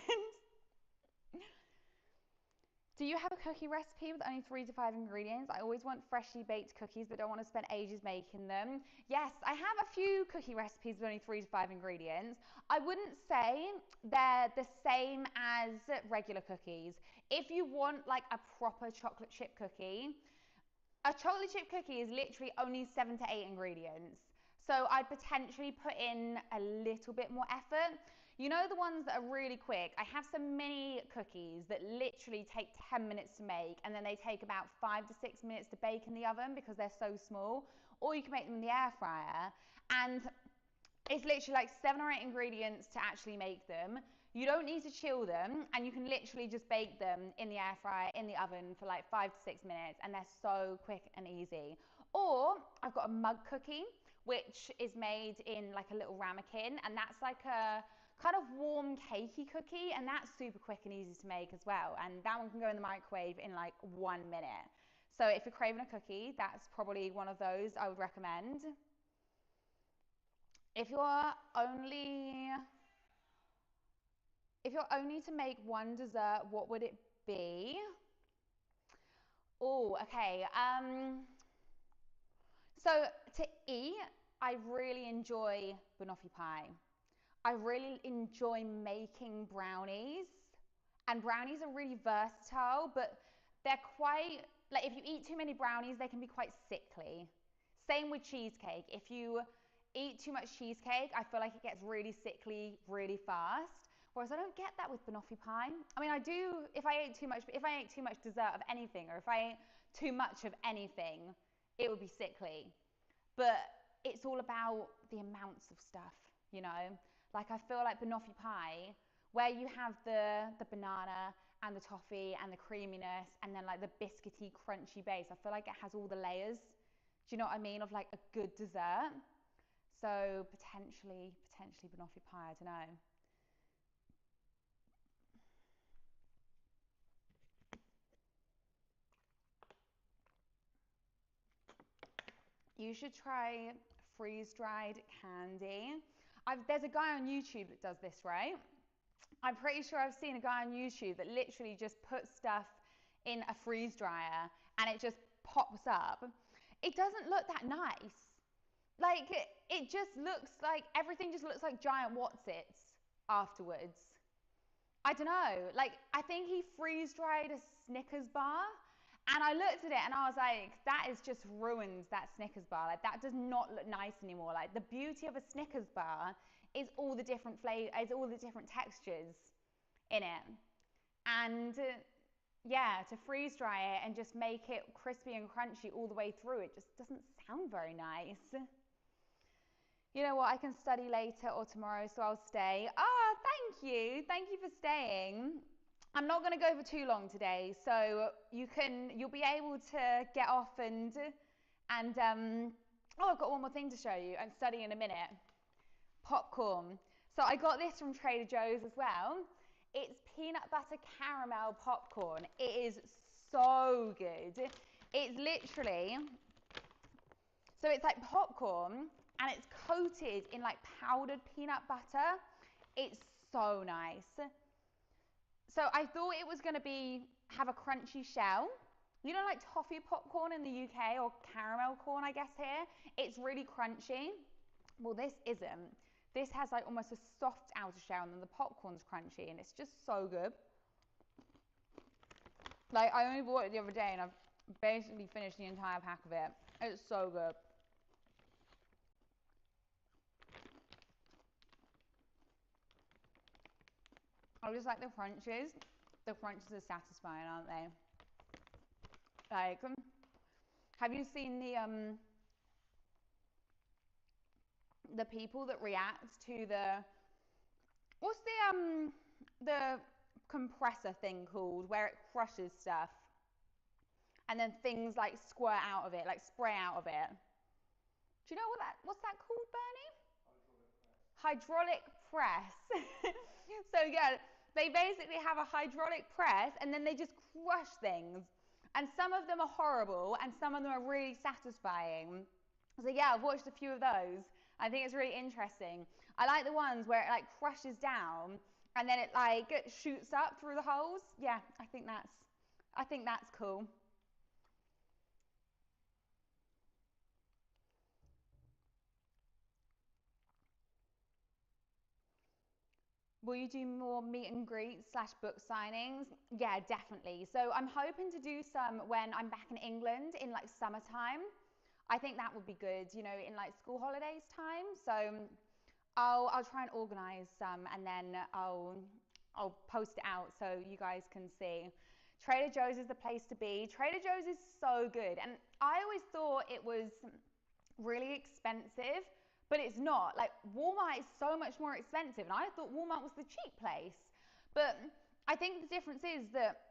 Do you have a cookie recipe with only 3 to 5 ingredients? I always want freshly baked cookies but don't want to spend ages making them. Yes, I have a few cookie recipes with only 3 to 5 ingredients. I wouldn't say they're the same as regular cookies. If you want like a proper chocolate chip cookie, a chocolate chip cookie is literally only 7 to 8 ingredients. So I'd potentially put in a little bit more effort. You know, the ones that are really quick? I have some mini cookies that literally take 10 minutes to make, and then they take about 5 to 6 minutes to bake in the oven because they're so small. Or you can make them in the air fryer, and it's literally like 7 or 8 ingredients to actually make them. You don't need to chill them, and you can literally just bake them in the air fryer, in the oven for like 5 to 6 minutes, and they're so quick and easy. Or I've got a mug cookie, which is made in like a little ramekin, and that's like a kind of warm cakey cookie, and that's super quick and easy to make as well. And that one can go in the microwave in like 1 minute. So if you're craving a cookie, that's probably one of those I would recommend. If you're only to make one dessert, what would it be? Oh, okay. So to eat, I really enjoy banoffee pie. I really enjoy making brownies, and brownies are really versatile, but they're quite, like if you eat too many brownies, they can be quite sickly. Same with cheesecake. If you eat too much cheesecake, I feel like it gets really sickly really fast. Whereas I don't get that with banoffee pie. I mean, I do if I ate too much dessert of anything, or if I ate too much of anything, it would be sickly. But it's all about the amounts of stuff, you know? Like I feel like banoffee pie, where you have the banana and the toffee and the creaminess and then like the biscuity crunchy base, I feel like it has all the layers, do you know what I mean, of like a good dessert. So potentially banoffee pie, I don't know. You should try freeze-dried candy. There's a guy on YouTube that does this, right? I'm pretty sure I've seen a guy on YouTube that literally just puts stuff in a freeze dryer and it just pops up. It doesn't look that nice. Like it just looks like everything just looks like giant Wotsits afterwards. I don't know. Like I think he freeze dried a Snickers bar, and I looked at it and I was like, that is just ruined, that Snickers bar. Like that does not look nice anymore. Like the beauty of a Snickers bar is all the different flavors, is all the different textures in it. And yeah, to freeze dry it and just make it crispy and crunchy all the way through, it just doesn't sound very nice. You know what, I can study later or tomorrow, so I'll stay. Ah, thank you. Thank you for staying. I'm not going to go for too long today, so you'll be able to get off and oh, I've got one more thing to show you and study in a minute. Popcorn. So I got this from Trader Joe's as well. It's peanut butter caramel popcorn. It is so good. It's literally, so it's like popcorn and it's coated in like powdered peanut butter. It's so nice. So I thought it was going to have a crunchy shell. You know, like toffee popcorn in the UK, or caramel corn, I guess here. It's really crunchy. Well, this isn't. This has like almost a soft outer shell, and then the popcorn's crunchy, and it's just so good. Like I only bought it the other day, and I've basically finished the entire pack of it. It's so good. I just like the crunches. The crunches are satisfying, aren't they? Like, have you seen the people that react to what's the compressor thing called, where it crushes stuff and then things like squirt out of it, like spray out of it? Do you know what's that called, Bernie? Hydraulic press. So yeah, they basically have a hydraulic press and then they just crush things. And some of them are horrible and some of them are really satisfying. So yeah, I've watched a few of those. I think it's really interesting. I like the ones where it like crushes down and then it like shoots up through the holes. Yeah, I think that's cool. Will you do more meet and greets / book signings? Yeah, definitely. So I'm hoping to do some when I'm back in England in like summertime. I think that would be good, you know, in like school holidays time. So I'll try and organize some, and then I'll post it out so you guys can see. Trader Joe's is the place to be. Trader Joe's is so good, and I always thought it was really expensive, but it's not. Like Walmart is so much more expensive, and I thought Walmart was the cheap place. But I think the difference is that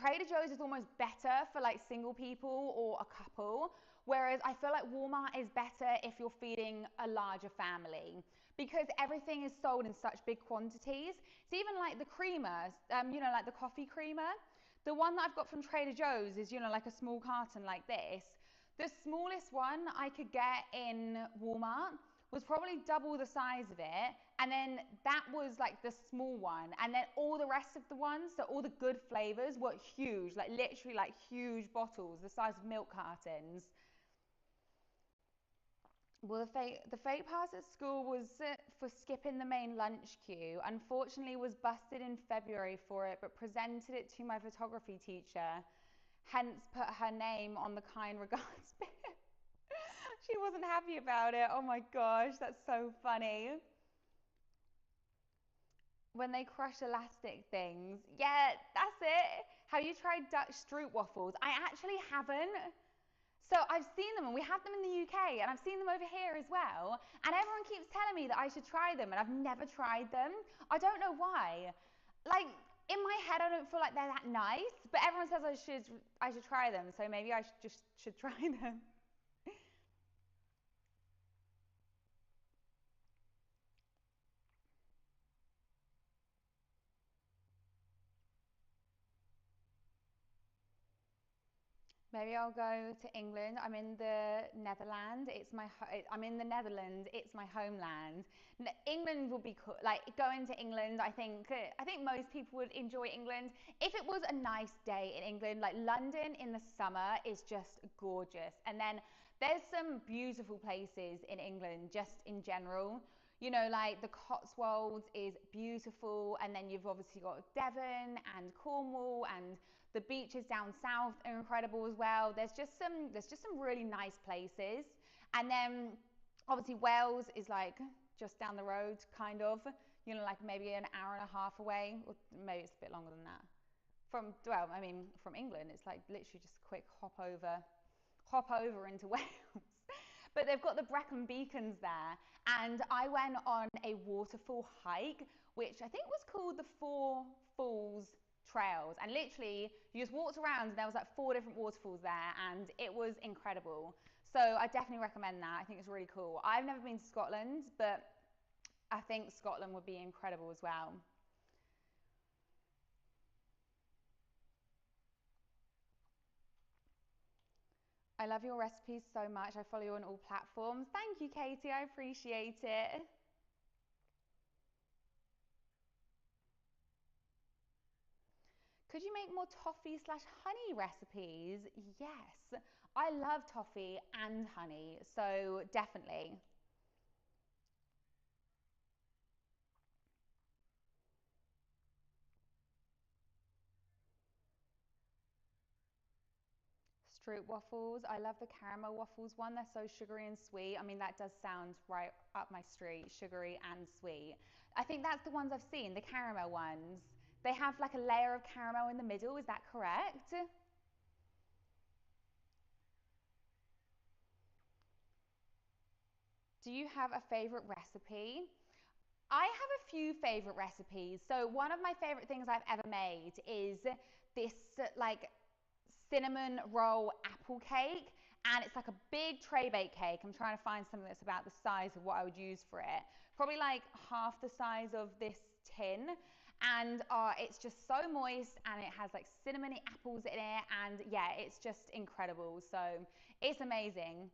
Trader Joe's is almost better for like single people or a couple, Whereas I feel like Walmart is better if you're feeding a larger family because everything is sold in such big quantities. So even like the creamer, like the coffee creamer, the one that I've got from Trader Joe's is, like a small carton like this. The smallest one I could get in Walmart was probably double the size of it, and then that was like the small one, and then all the rest of the ones, so all the good flavors, were huge, like literally like huge bottles the size of milk cartons. Well, the fake pass at school was for skipping the main lunch queue. Unfortunately, was busted in February for it, but presented it to my photography teacher, hence put her name on the kind regards bit. She wasn't happy about it. Oh my gosh, that's so funny. When they crush elastic things. Yeah, that's it. Have you tried Dutch Stroopwafels? I actually haven't. So I've seen them and we have them in the UK and I've seen them over here as well. And everyone keeps telling me that I should try them and I've never tried them. I don't know why. Like in my head, I don't feel like they're that nice, but everyone says I should try them. So maybe I should try them. Maybe I'll go to England. I'm in the Netherlands. I'm in the Netherlands. It's my homeland. England would be cool. Like going to England, I think most people would enjoy England if it was a nice day in England. Like London in the summer is just gorgeous, and then there's some beautiful places in England just in general. Like the Cotswolds is beautiful, and then you've obviously got Devon and Cornwall, and the beaches down south are incredible as well. There's just some really nice places, and then obviously Wales is like just down the road, kind of. Like maybe an hour and a half away, or maybe it's a bit longer than that. From England, it's like literally just a quick hop over into Wales. But they've got the Brecon Beacons there, and I went on a waterfall hike, which I think was called the Four Falls Trails, and literally you just walked around and there was like 4 different waterfalls there, and it was incredible. So I definitely recommend that. I think it's really cool. I've never been to Scotland, but I think Scotland would be incredible as well. I love your recipes so much. I follow you on all platforms. Thank you, Katie. I appreciate it. Could you make more toffee/honey recipes? Yes, I love toffee and honey, so definitely. Stroop waffles. I love the caramel waffles one. They're so sugary and sweet. I mean, that does sound right up my street, sugary and sweet. I think that's the ones I've seen, the caramel ones. They have like a layer of caramel in the middle, is that correct? Do you have a favorite recipe? I have a few favorite recipes. So one of my favorite things I've ever made is this like cinnamon roll apple cake, and it's like a big tray bake cake. I'm trying to find something that's about the size of what I would use for it. Probably like half the size of this tin. And it's just so moist, and it has like cinnamony apples in it, and yeah, it's just incredible. So it's amazing.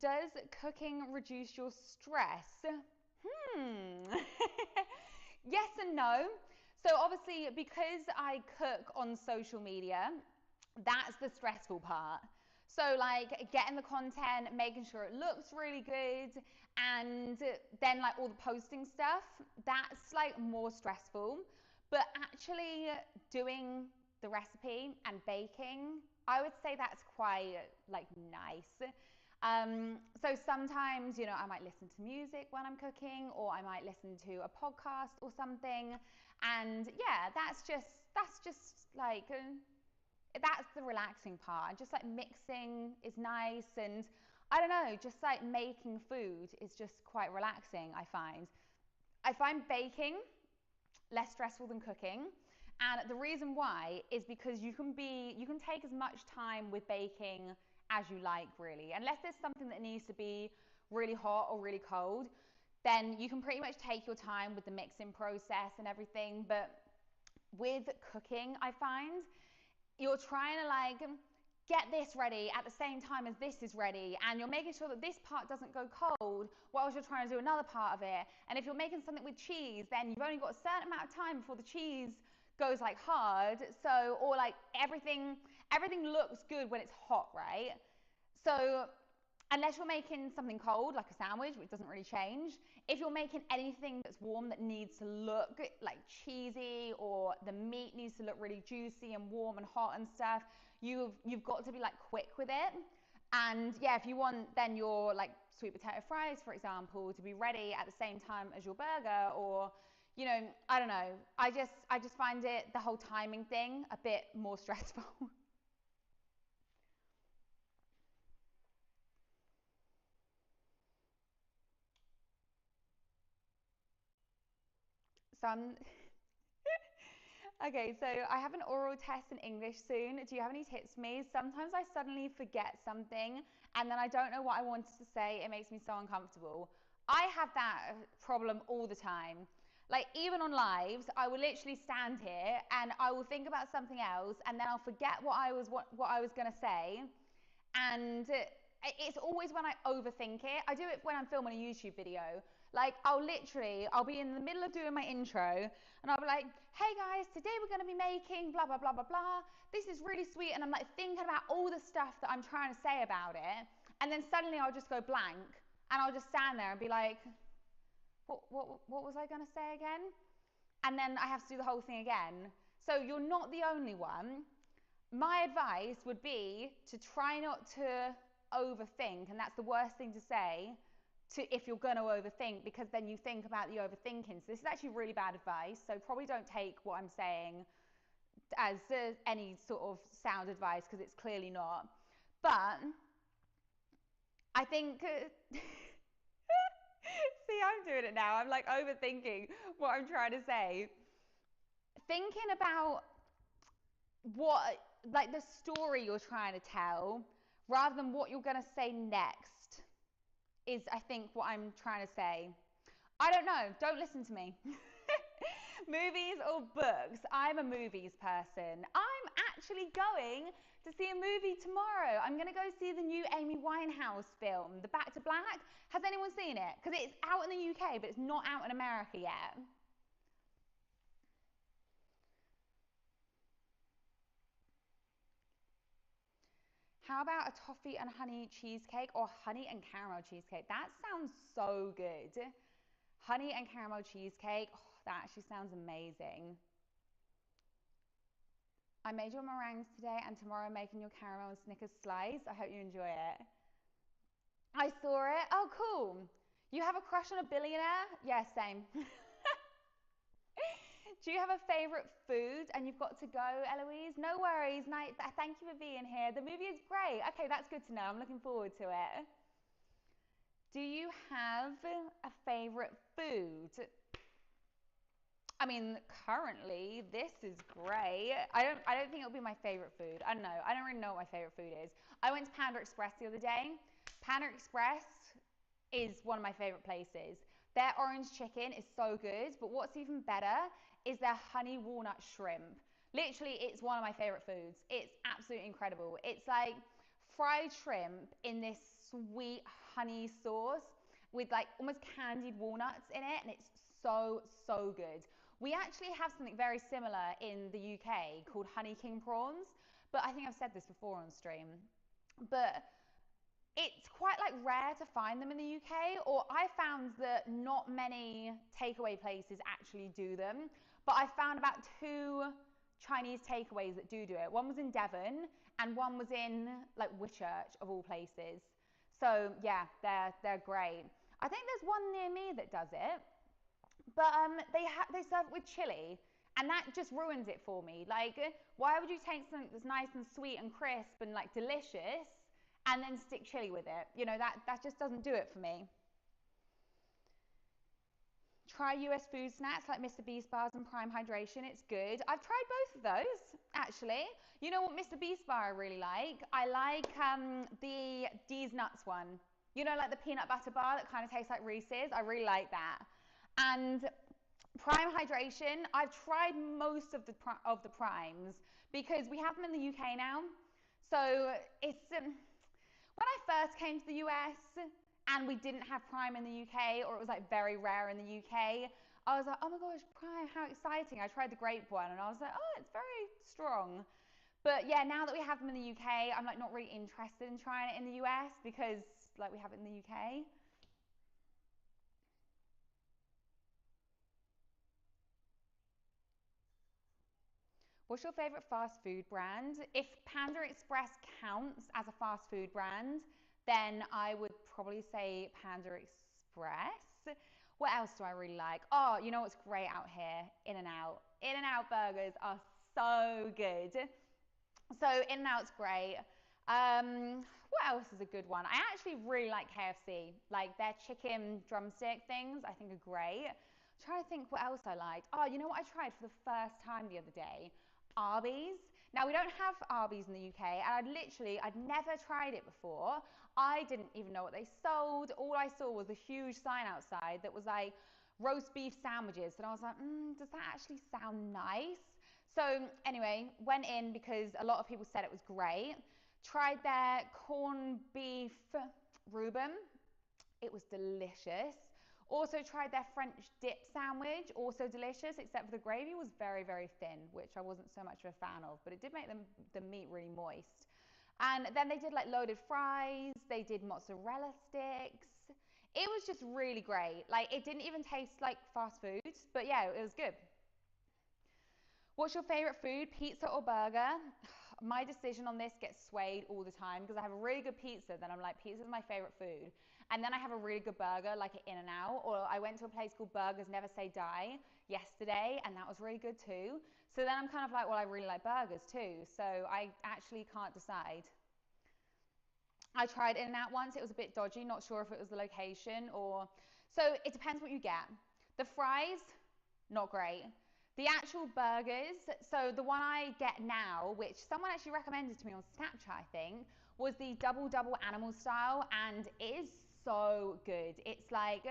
Does cooking reduce your stress? Hmm. Yes and no. So obviously, because I cook on social media, that's the stressful part. So like getting the content, making sure it looks really good, and then like all the posting stuff, that's like more stressful. But actually doing the recipe and baking, I would say that's quite like nice. So sometimes, I might listen to music when I'm cooking, or I might listen to a podcast or something. And yeah, that's just like that's the relaxing part. Just like mixing is nice, and I don't know, just like making food is just quite relaxing, I find. I find baking less stressful than cooking. And the reason why is because you can take as much time with baking as you like, really. Unless there's something that needs to be really hot or really cold, then you can pretty much take your time with the mixing process and everything. But with cooking, I find you're trying to like get this ready at the same time as this is ready, and you're making sure that this part doesn't go cold whilst you're trying to do another part of it. And if you're making something with cheese, then you've only got a certain amount of time before the cheese goes like hard, so, or like everything looks good when it's hot, right? So unless you're making something cold like a sandwich, which doesn't really change, if you're making anything that's warm that needs to look like cheesy, or the meat needs to look really juicy and warm and hot and stuff, you've got to be like quick with it. And yeah, if you want then your like sweet potato fries, for example, to be ready at the same time as your burger, or you know, I don't know, I just find it, the whole timing thing, a bit more stressful. Some Okay, so I have an oral test in English soon. Do you have any tips for me? Sometimes I suddenly forget something and then I don't know what I wanted to say. It makes me so uncomfortable. I have that problem all the time. Like even on lives, I will literally stand here and I will think about something else and then I'll forget what I was going to say, and it's always when I overthink it. I do it when I'm filming a YouTube video. Like I'll be in the middle of doing my intro and I'll be like, hey guys, today we're going to be making blah, blah, blah, blah, blah. This is really sweet. And I'm like thinking about all the stuff that I'm trying to say about it. And then suddenly I'll just go blank and I'll just stand there and be like, what was I going to say again? And then I have to do the whole thing again. So you're not the only one. My advice would be to try not to overthink, and that's the worst thing to say if you're going to overthink, because then you think about the overthinking. So this is actually really bad advice, so probably don't take what I'm saying as any sort of sound advice, because it's clearly not. But I think see, I'm doing it now, I'm like overthinking what I'm trying to say. Thinking about what, like the story you're trying to tell, rather than what you're going to say next, is I think what I'm trying to say. I don't know, don't listen to me. Movies or books? I'm a movies person. I'm actually going to see a movie tomorrow. I'm going to go see the new Amy Winehouse film, The Back to Black. Has anyone seen it? Because it's out in the UK, but it's not out in America yet. How about a toffee and honey cheesecake, or honey and caramel cheesecake? That sounds so good. Honey and caramel cheesecake, oh, that actually sounds amazing. I made your meringues today, and tomorrow I'm making your caramel and Snickers slice. I hope you enjoy it. I saw it. Oh, cool. You have a crush on a billionaire? Yeah, same. Do you have a favorite food? And you've got to go, Eloise. No worries. Thank you for being here. The movie is great. Okay, that's good to know. I'm looking forward to it. Do you have a favorite food? I mean, currently this is great. I don't think it'll be my favorite food. I don't know. I don't really know what my favorite food is. I went to Panda Express the other day. Panda Express is one of my favorite places. Their orange chicken is so good, but what's even better is their honey walnut shrimp. Literally, it's one of my favorite foods. It's absolutely incredible. It's like fried shrimp in this sweet honey sauce with like almost candied walnuts in it, and it's so, so good. We actually have something very similar in the UK called honey king prawns, but I think I've said this before on stream. But it's quite like rare to find them in the UK, or I found that not many takeaway places actually do them. But I found about 2 Chinese takeaways that do it. One was in Devon and one was in like Whitchurch of all places. So yeah, they're great. I think there's one near me that does it, but they serve it with chili, and that just ruins it for me. Like, why would you take something that's nice and sweet and crisp and like delicious, and then stick chili with it? You know, that just doesn't do it for me. Try US food snacks like Mr. Beast bars and Prime Hydration. It's good. I've tried both of those, actually. You know what Mr. Beast bar I really like? I like the D's Nuts one. You know, like the peanut butter bar that kind of tastes like Reese's? I really like that. And Prime Hydration, I've tried most of the primes because we have them in the UK now. So it's when I first came to the US and we didn't have Prime in the UK, or it was like very rare in the UK, I was like, oh my gosh, Prime, how exciting. I tried the grape one and I was like, oh, it's very strong. But yeah, now that we have them in the UK, I'm like not really interested in trying it in the US because like we have it in the UK. What's your favorite fast food brand? If Panda Express counts as a fast food brand, then I would probably say Panda Express. What else do I really like? Oh, you know what's great out here? In-N-Out. In-N-Out burgers are so good. So In-N-Out's great. What else is a good one? I actually really like KFC. Like their chicken drumstick things, I think are great. I'm trying to think what else I liked. Oh, you know what I tried for the first time the other day? Arby's. Now we don't have Arby's in the UK, and I'd never tried it before. I didn't even know what they sold. All I saw was a huge sign outside that was like roast beef sandwiches, and I was like, does that actually sound nice? So anyway, went in because a lot of people said it was great. Tried their corned beef Reuben. It was delicious. Also tried their French dip sandwich, also delicious, except for the gravy was very, very thin, which I wasn't so much of a fan of, but it did make the meat really moist. And then they did like loaded fries, they did mozzarella sticks. It was just really great. Like it didn't even taste like fast food, but yeah, it was good. What's your favorite food, pizza or burger? My decision on this gets swayed all the time because I have a really good pizza, then I'm like, pizza is my favorite food. And then I have a really good burger, like an In-N-Out, or I went to a place called Burgers Never Say Die yesterday, and that was really good too. So then I'm kind of like, well, I really like burgers too. So I actually can't decide. I tried In-N-Out once. It was a bit dodgy. Not sure if it was the location or... So it depends what you get. The fries, not great. The actual burgers, so the one I get now, which someone actually recommended to me on Snapchat, I think, was the double animal style, and it is so good. It's like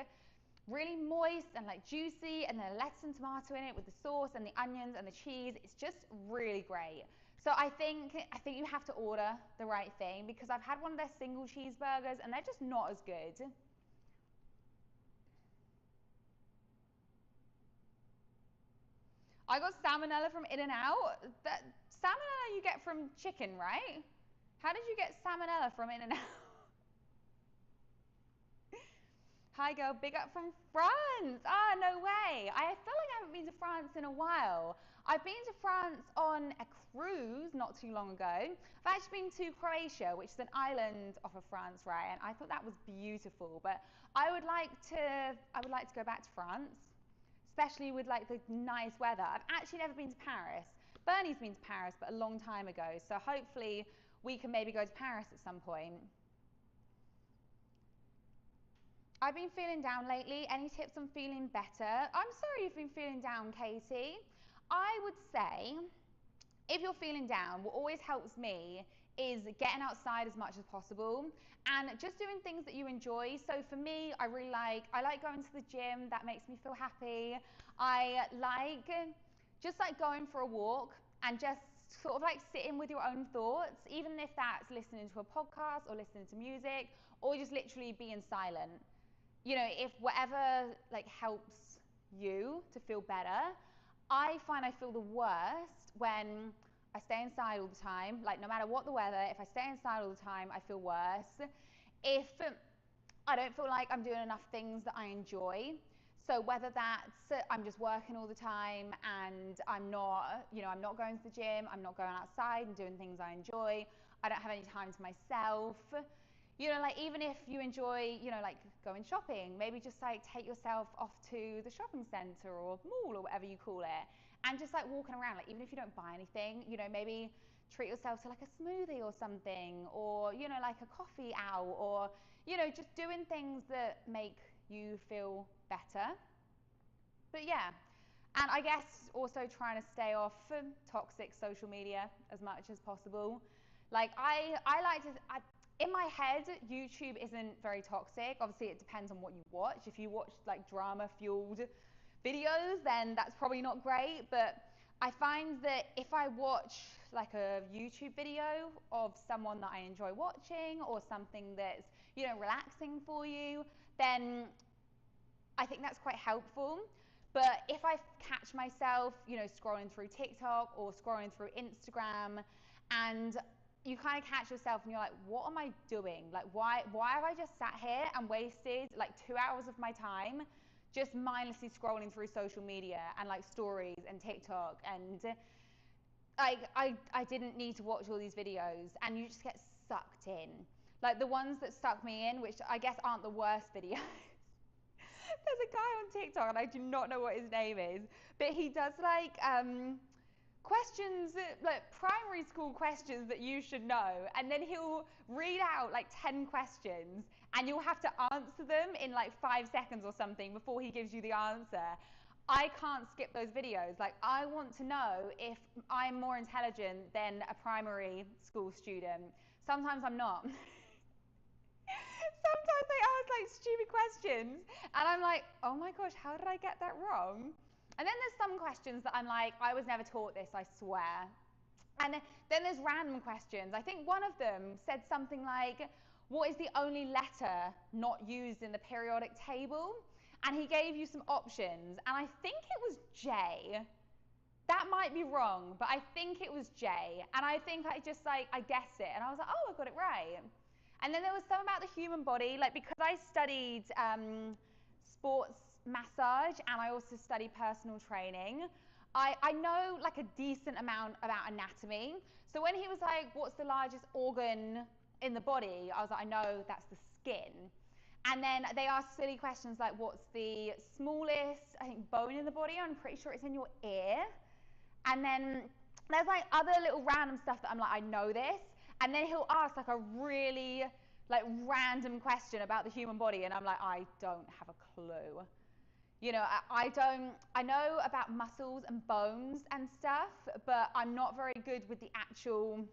really moist and like juicy, and then lettuce and tomato in it with the sauce and the onions and the cheese. It's just really great. So I think you have to order the right thing because I've had one of their single cheeseburgers and they're just not as good. I got salmonella from In-N-Out. That salmonella you get from chicken, right? How did you get salmonella from In-N-Out? Hi girl, big up from France. Ah, no way. I feel like I haven't been to France in a while. I've been to France on a cruise not too long ago. I've actually been to Croatia, which is an island off of France, right? And I thought that was beautiful. But I would like to go back to France, especially with like the nice weather. I've actually never been to Paris. Bernie's been to Paris, but a long time ago. So hopefully we can maybe go to Paris at some point. I've been feeling down lately. Any tips on feeling better? I'm sorry you've been feeling down, Katie. I would say if you're feeling down, what always helps me is getting outside as much as possible and just doing things that you enjoy. So for me, I like going to the gym. That makes me feel happy. I like just like going for a walk and just sort of like sitting with your own thoughts, even if that's listening to a podcast or listening to music or just literally being silent. You know, if whatever like helps you to feel better. I find I feel the worst when I stay inside all the time. Like no matter what the weather, if I stay inside all the time, I feel worse. If I don't feel like I'm doing enough things that I enjoy, so whether that's I'm just working all the time and I'm not, I'm not going to the gym, I'm not going outside and doing things I enjoy, I don't have any time to myself. Like even if you enjoy, like going shopping, maybe just like take yourself off to the shopping center or mall or whatever you call it, and just like walking around, like even if you don't buy anything, maybe treat yourself to like a smoothie or something, or like a coffee out, or just doing things that make you feel better. But yeah, and I guess also trying to stay off toxic social media as much as possible. Like I like to, in my head, YouTube isn't very toxic. Obviously, it depends on what you watch. If you watch like drama fueled videos, then that's probably not great. But I find that if I watch like a YouTube video of someone that I enjoy watching or something that's, relaxing for you, then I think that's quite helpful. But if I catch myself, scrolling through TikTok or scrolling through Instagram, and you kind of catch yourself and you're like, what am I doing? Like, why have I just sat here and wasted like 2 hours of my time just mindlessly scrolling through social media and like stories and TikTok, and I didn't need to watch all these videos, and you just get sucked in. Like the ones that suck me in, which I guess aren't the worst videos. There's a guy on TikTok, and I do not know what his name is, but he does like questions, like primary school questions that you should know, and then he'll read out like 10 questions, and you'll have to answer them in like 5 seconds or something before he gives you the answer. I can't skip those videos. Like, I want to know if I'm more intelligent than a primary school student. Sometimes I'm not. Sometimes they ask like stupid questions, and I'm like, oh my gosh, how did I get that wrong? And then there's some questions that I'm like, I was never taught this, I swear. And then there's random questions. I think one of them said something like, what is the only letter not used in the periodic table? And he gave you some options, and I think it was J. That might be wrong, but I think it was J. And I think I just I guessed it, and I was like, oh, I got it right. And then there was some about the human body, like because I studied sports massage and I also study personal training, I know like a decent amount about anatomy. So when he was like, what's the largest organ in the body? I was like, I know that's the skin. And then they asked silly questions like, what's the smallest, I think, bone in the body? I'm pretty sure it's in your ear. And then there's like other little random stuff that I'm like, I know this. And then he'll ask like a really like random question about the human body, and I'm like, I don't have a clue. I know about muscles and bones and stuff, but I'm not very good with the actual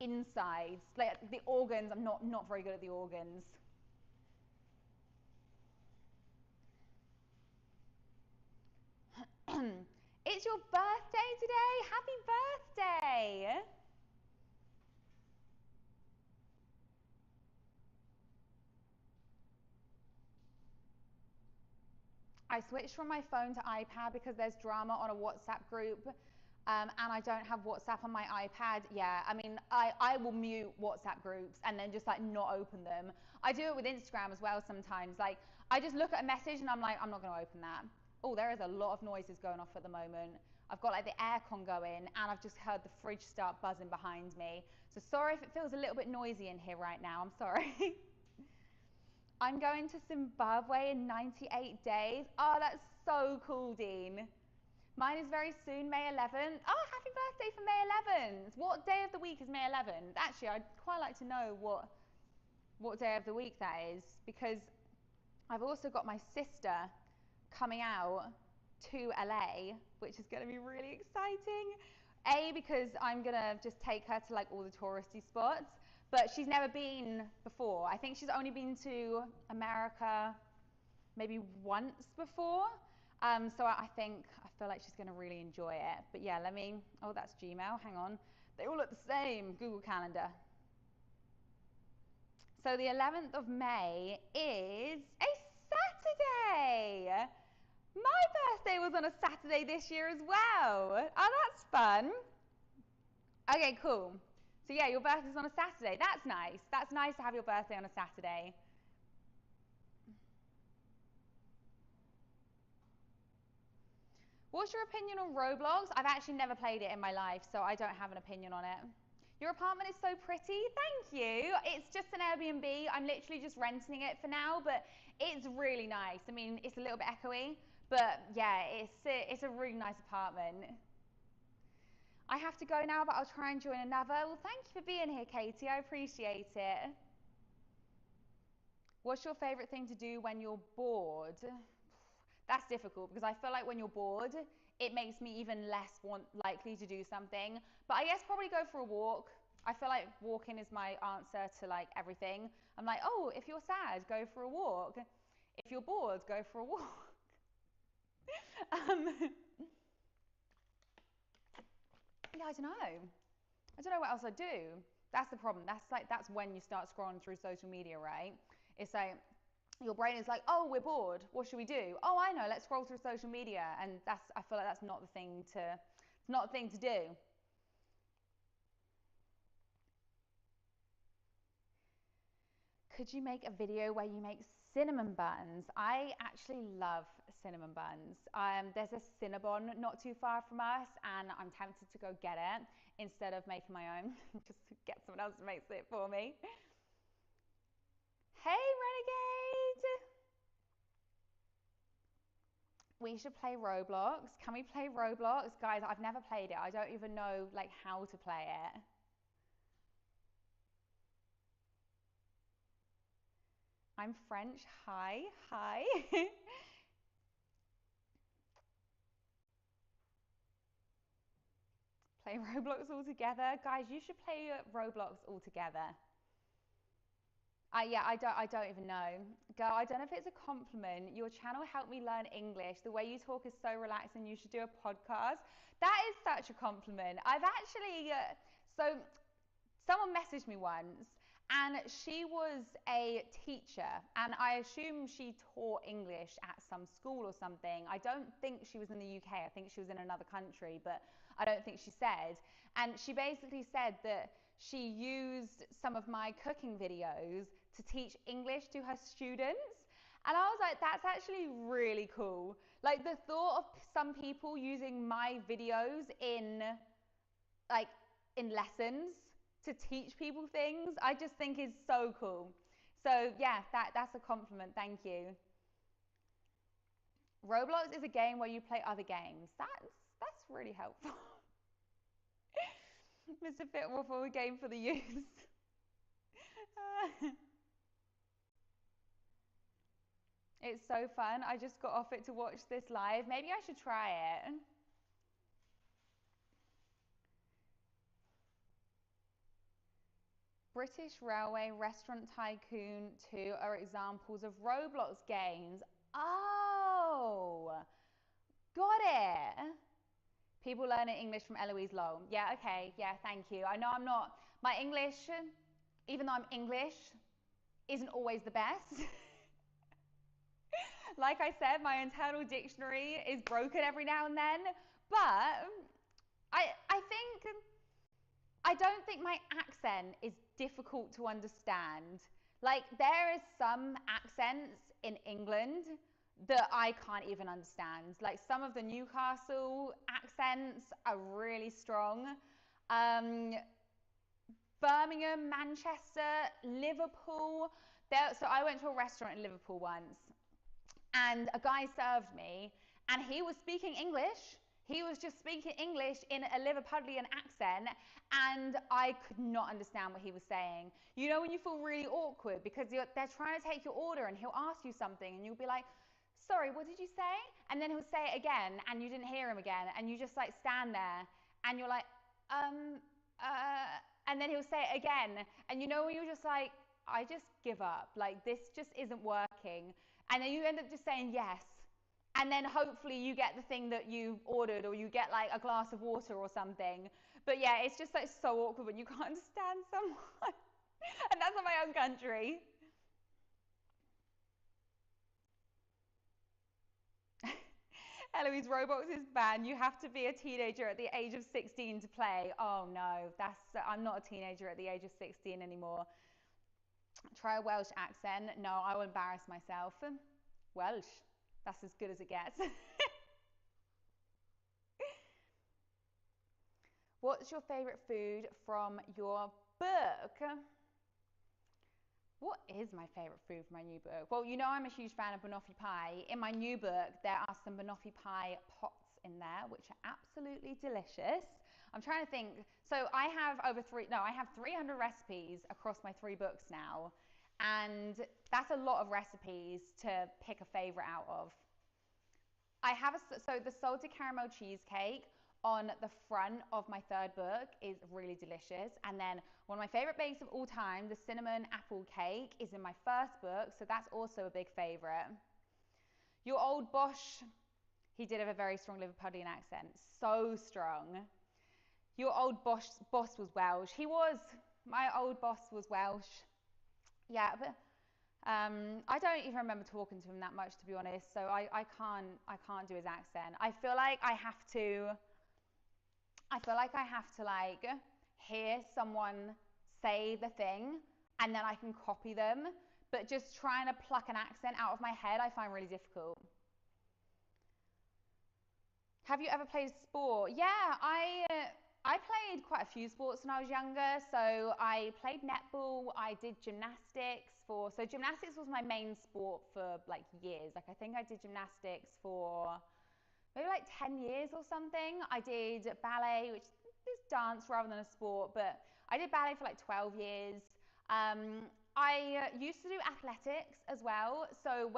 insides. Like the organs, I'm not very good at the organs. It's your birthday today. Happy birthday. I switched from my phone to iPad because there's drama on a WhatsApp group, and I don't have WhatsApp on my iPad. Yeah, I mean, I will mute WhatsApp groups and then just like not open them. I do it with Instagram as well sometimes. Like, I just look at a message and I'm like, I'm not going to open that. Oh, there is a lot of noises going off at the moment. I've got like the aircon going, and I've just heard the fridge start buzzing behind me. So sorry if it feels a little bit noisy in here right now. I'm sorry. I'm going to Zimbabwe in 98 days. Oh, that's so cool, Dean. Mine is very soon, May 11th. Oh, happy birthday for May 11th. What day of the week is May 11th? Actually, I'd quite like to know what day of the week that is, because I've also got my sister coming out to LA, which is going to be really exciting. A, because I'm going to just take her to like all the touristy spots, but she's never been before. I think she's only been to America maybe once before. So I feel like she's going to really enjoy it. But yeah, oh, that's Gmail. Hang on. They all look the same. Google Calendar. So the 11th of May is a Saturday. My birthday was on a Saturday this year as well. Oh, that's fun. Okay, cool. So yeah, your birthday's on a Saturday. That's nice. That's nice to have your birthday on a Saturday. What's your opinion on Roblox? I've actually never played it in my life, so I don't have an opinion on it. Your apartment is so pretty. Thank you. It's just an Airbnb. I'm literally just renting it for now, but it's really nice. I mean, it's a little bit echoey, but yeah, it's a really nice apartment. I have to go now, but I'll try and join another. Well, thank you for being here, Katie. I appreciate it. What's your favorite thing to do when you're bored? that's difficult because I feel like when you're bored, it makes me even less likely to do something. But I guess probably go for a walk. I feel like walking is my answer to like everything. I'm like, oh, if you're sad, go for a walk. If you're bored, go for a walk. um, yeah, I don't know. I don't know what else I'd do. That's the problem. That's when you start scrolling through social media, right? It's like your brain is like, oh, we're bored. What should we do? Oh, I know. Let's scroll through social media, and I feel like that's not the thing to. It's not the thing to do. Could you make a video where you make cinnamon buns? I actually love cinnamon buns. There's a Cinnabon not too far from us, and I'm tempted to go get it instead of making my own. Just get someone else to make it for me. Hey, Renegade! We should play Roblox. Can we play Roblox? Guys, I've never played it. I don't even know like how to play it. I'm French. Hi. Hi. Play Roblox all together. Guys, you should play Roblox all together. Yeah, I don't even know. Girl, I don't know if it's a compliment. Your channel helped me learn English. The way you talk is so relaxing. You should do a podcast. That is such a compliment. I've actually, so someone messaged me once and she was a teacher and I assume she taught English at some school or something. I don't think she was in the UK. I think she was in another country, but I don't think she said. And she basically said that she used some of my cooking videos to teach English to her students. And I was like, that's actually really cool. Like the thought of some people using my videos like in lessons to teach people things, I just think is so cool. So yeah, that's a compliment. Thank you. Roblox is a game where you play other games. That's really helpful. Mr. Fitwaffle, a game for the youth. It's so fun. I just got off it to watch this live. Maybe I should try it. British Railway, Restaurant Tycoon 2 are examples of Roblox games. Oh, got it. People learning English from Eloise Lowell. Yeah, okay. Yeah, thank you. I know I'm not, my English, even though I'm English, isn't always the best. Like I said, my internal dictionary is broken every now and then. But I don't think my accent is difficult to understand. Like there is some accents in England that I can't even understand. Like some of the Newcastle accents are really strong. Um, Birmingham, Manchester, Liverpool. So I went to a restaurant in Liverpool once and a guy served me and he was speaking English. He was just speaking English in a Liverpudlian accent and I could not understand what he was saying. You know when you feel really awkward because they're trying to take your order and he'll ask you something and you'll be like, sorry, what did you say? And then he'll say it again and you didn't hear him again and you just like stand there and you're like, and then he'll say it again and you know when you're just like, I just give up. Like this just isn't working. And then you end up just saying yes. And then hopefully you get the thing that you ordered or you get like a glass of water or something. But yeah, it's just like so awkward when you can't understand someone. And that's in my own country. Eloise, Roblox is banned. You have to be a teenager at the age of 16 to play. Oh no, I'm not a teenager at the age of 16 anymore. Try a Welsh accent. No, I will embarrass myself. Welsh. That's as good as it gets. What's your favourite food from your book? What is my favourite food from my new book? Well, you know I'm a huge fan of banoffee pie. In my new book, there are some banoffee pie pots in there, which are absolutely delicious. I'm trying to think. So I have I have 300 recipes across my 3 books now. And that's a lot of recipes to pick a favourite out of. I have so the salted caramel cheesecake on the front of my third book is really delicious. And then one of my favorite bakes of all time, the cinnamon apple cake, is in my first book. So that's also a big favorite. Your old Bosch, he did have a very strong Liverpudlian accent. So strong. Your old boss was Welsh. He was. My old boss was Welsh. Yeah, but I don't even remember talking to him that much, to be honest. So I can't do his accent. I feel like I have to like hear someone say the thing and then I can copy them. But just trying to pluck an accent out of my head, I find really difficult. Have you ever played sport? Yeah, I played quite a few sports when I was younger. So I played netball. I did gymnastics so gymnastics was my main sport for like years. Like I think I did gymnastics for maybe like 10 years or something. I did ballet, which is dance rather than a sport, but I did ballet for like 12 years. I used to do athletics as well. So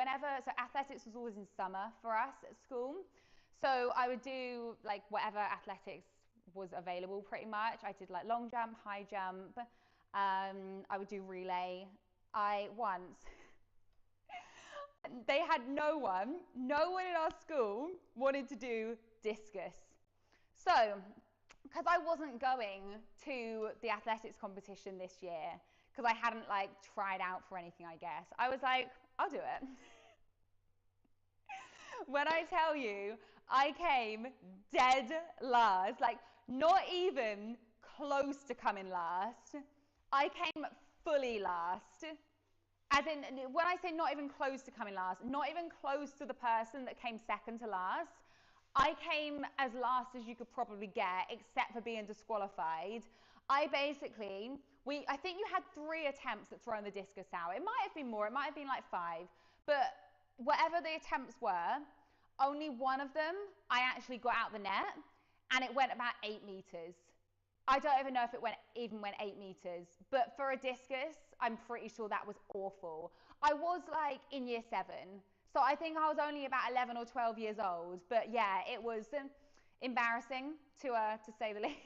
athletics was always in summer for us at school. So I would do like whatever athletics was available pretty much. I did like long jump, high jump. I would do relay. I once, they had no one in our school wanted to do discus. So, because I wasn't going to the athletics competition this year, because I hadn't like tried out for anything, I guess, I was like, I'll do it. When I tell you, I came dead last, like not even close to coming last. I came fully last. As in, when I say not even close to coming last, not even close to the person that came second to last. I came as last as you could probably get, except for being disqualified. I think you had 3 attempts at throwing the discus out. It might have been more, it might have been like 5. But whatever the attempts were, only one of them I actually got out the net, and it went about 8 meters. I don't even know if it even went 8 meters, but for a discus, I'm pretty sure that was awful. I was like in year 7, so I think I was only about 11 or 12 years old, but yeah, it was embarrassing to say the least.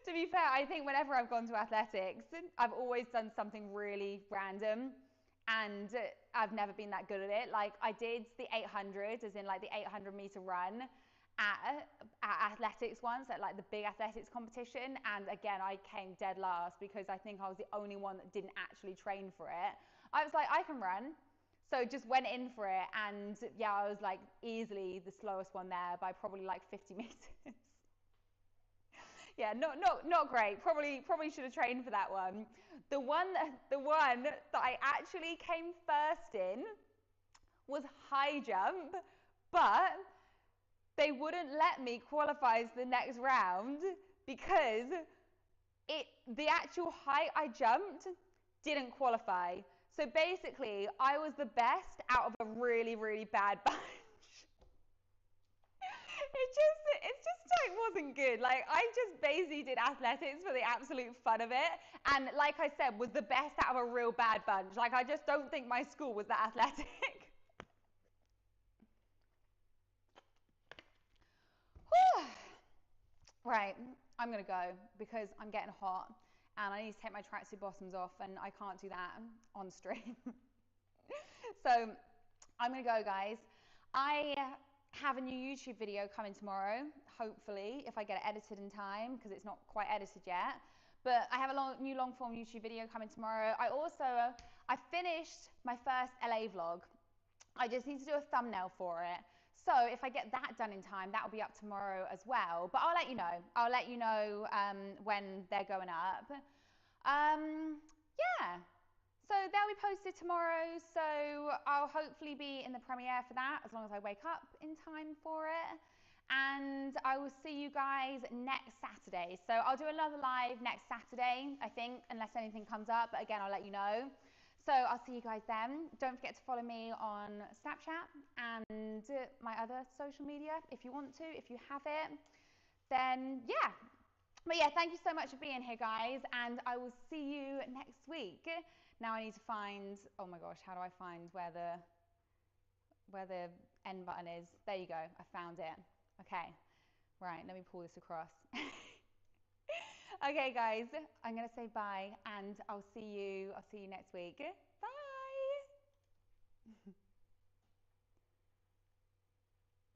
To be fair, I think whenever I've gone to athletics, I've always done something really random, and I've never been that good at it. Like I did the 800, as in like the 800-meter run at athletics once, at like the big athletics competition, and again I came dead last because I think I was the only one that didn't actually train for it. I was like, I can run, so just went in for it, and yeah, I was like easily the slowest one there by probably like 50 meters. Yeah, not great. Probably should have trained for that one. The one that I actually came first in was high jump, but they wouldn't let me qualify for the next round because the actual height I jumped didn't qualify. So basically, I was the best out of a really, really bad bunch. It just like wasn't good. Like I just basically did athletics for the absolute fun of it, and like I said, was the best out of a real bad bunch. Like I just don't think my school was that athletic. Right, I'm gonna go because I'm getting hot and I need to take my tracksuit bottoms off, and I can't do that on stream. So I'm gonna go, guys. I have a new YouTube video coming tomorrow, hopefully, if I get it edited in time, because it's not quite edited yet. But I have a new long form YouTube video coming tomorrow. I finished my first LA vlog. I just need to do a thumbnail for it. So if I get that done in time, that will be up tomorrow as well. But I'll let you know. I'll let you know when they're going up. Yeah. So they'll be posted tomorrow. So I'll hopefully be in the premiere for that, as long as I wake up in time for it. And I will see you guys next Saturday. So I'll do another live next Saturday, I think, unless anything comes up. But again, I'll let you know. So I'll see you guys then. Don't forget to follow me on Snapchat and my other social media if you want to. If you have it, then yeah. But yeah, thank you so much for being here, guys, and I will see you next week. Now I need to find, oh my gosh, how do I find where where the end button is. There you go, I found it. Okay, right, let me pull this across. Okay guys, I'm gonna say bye and I'll see you next week.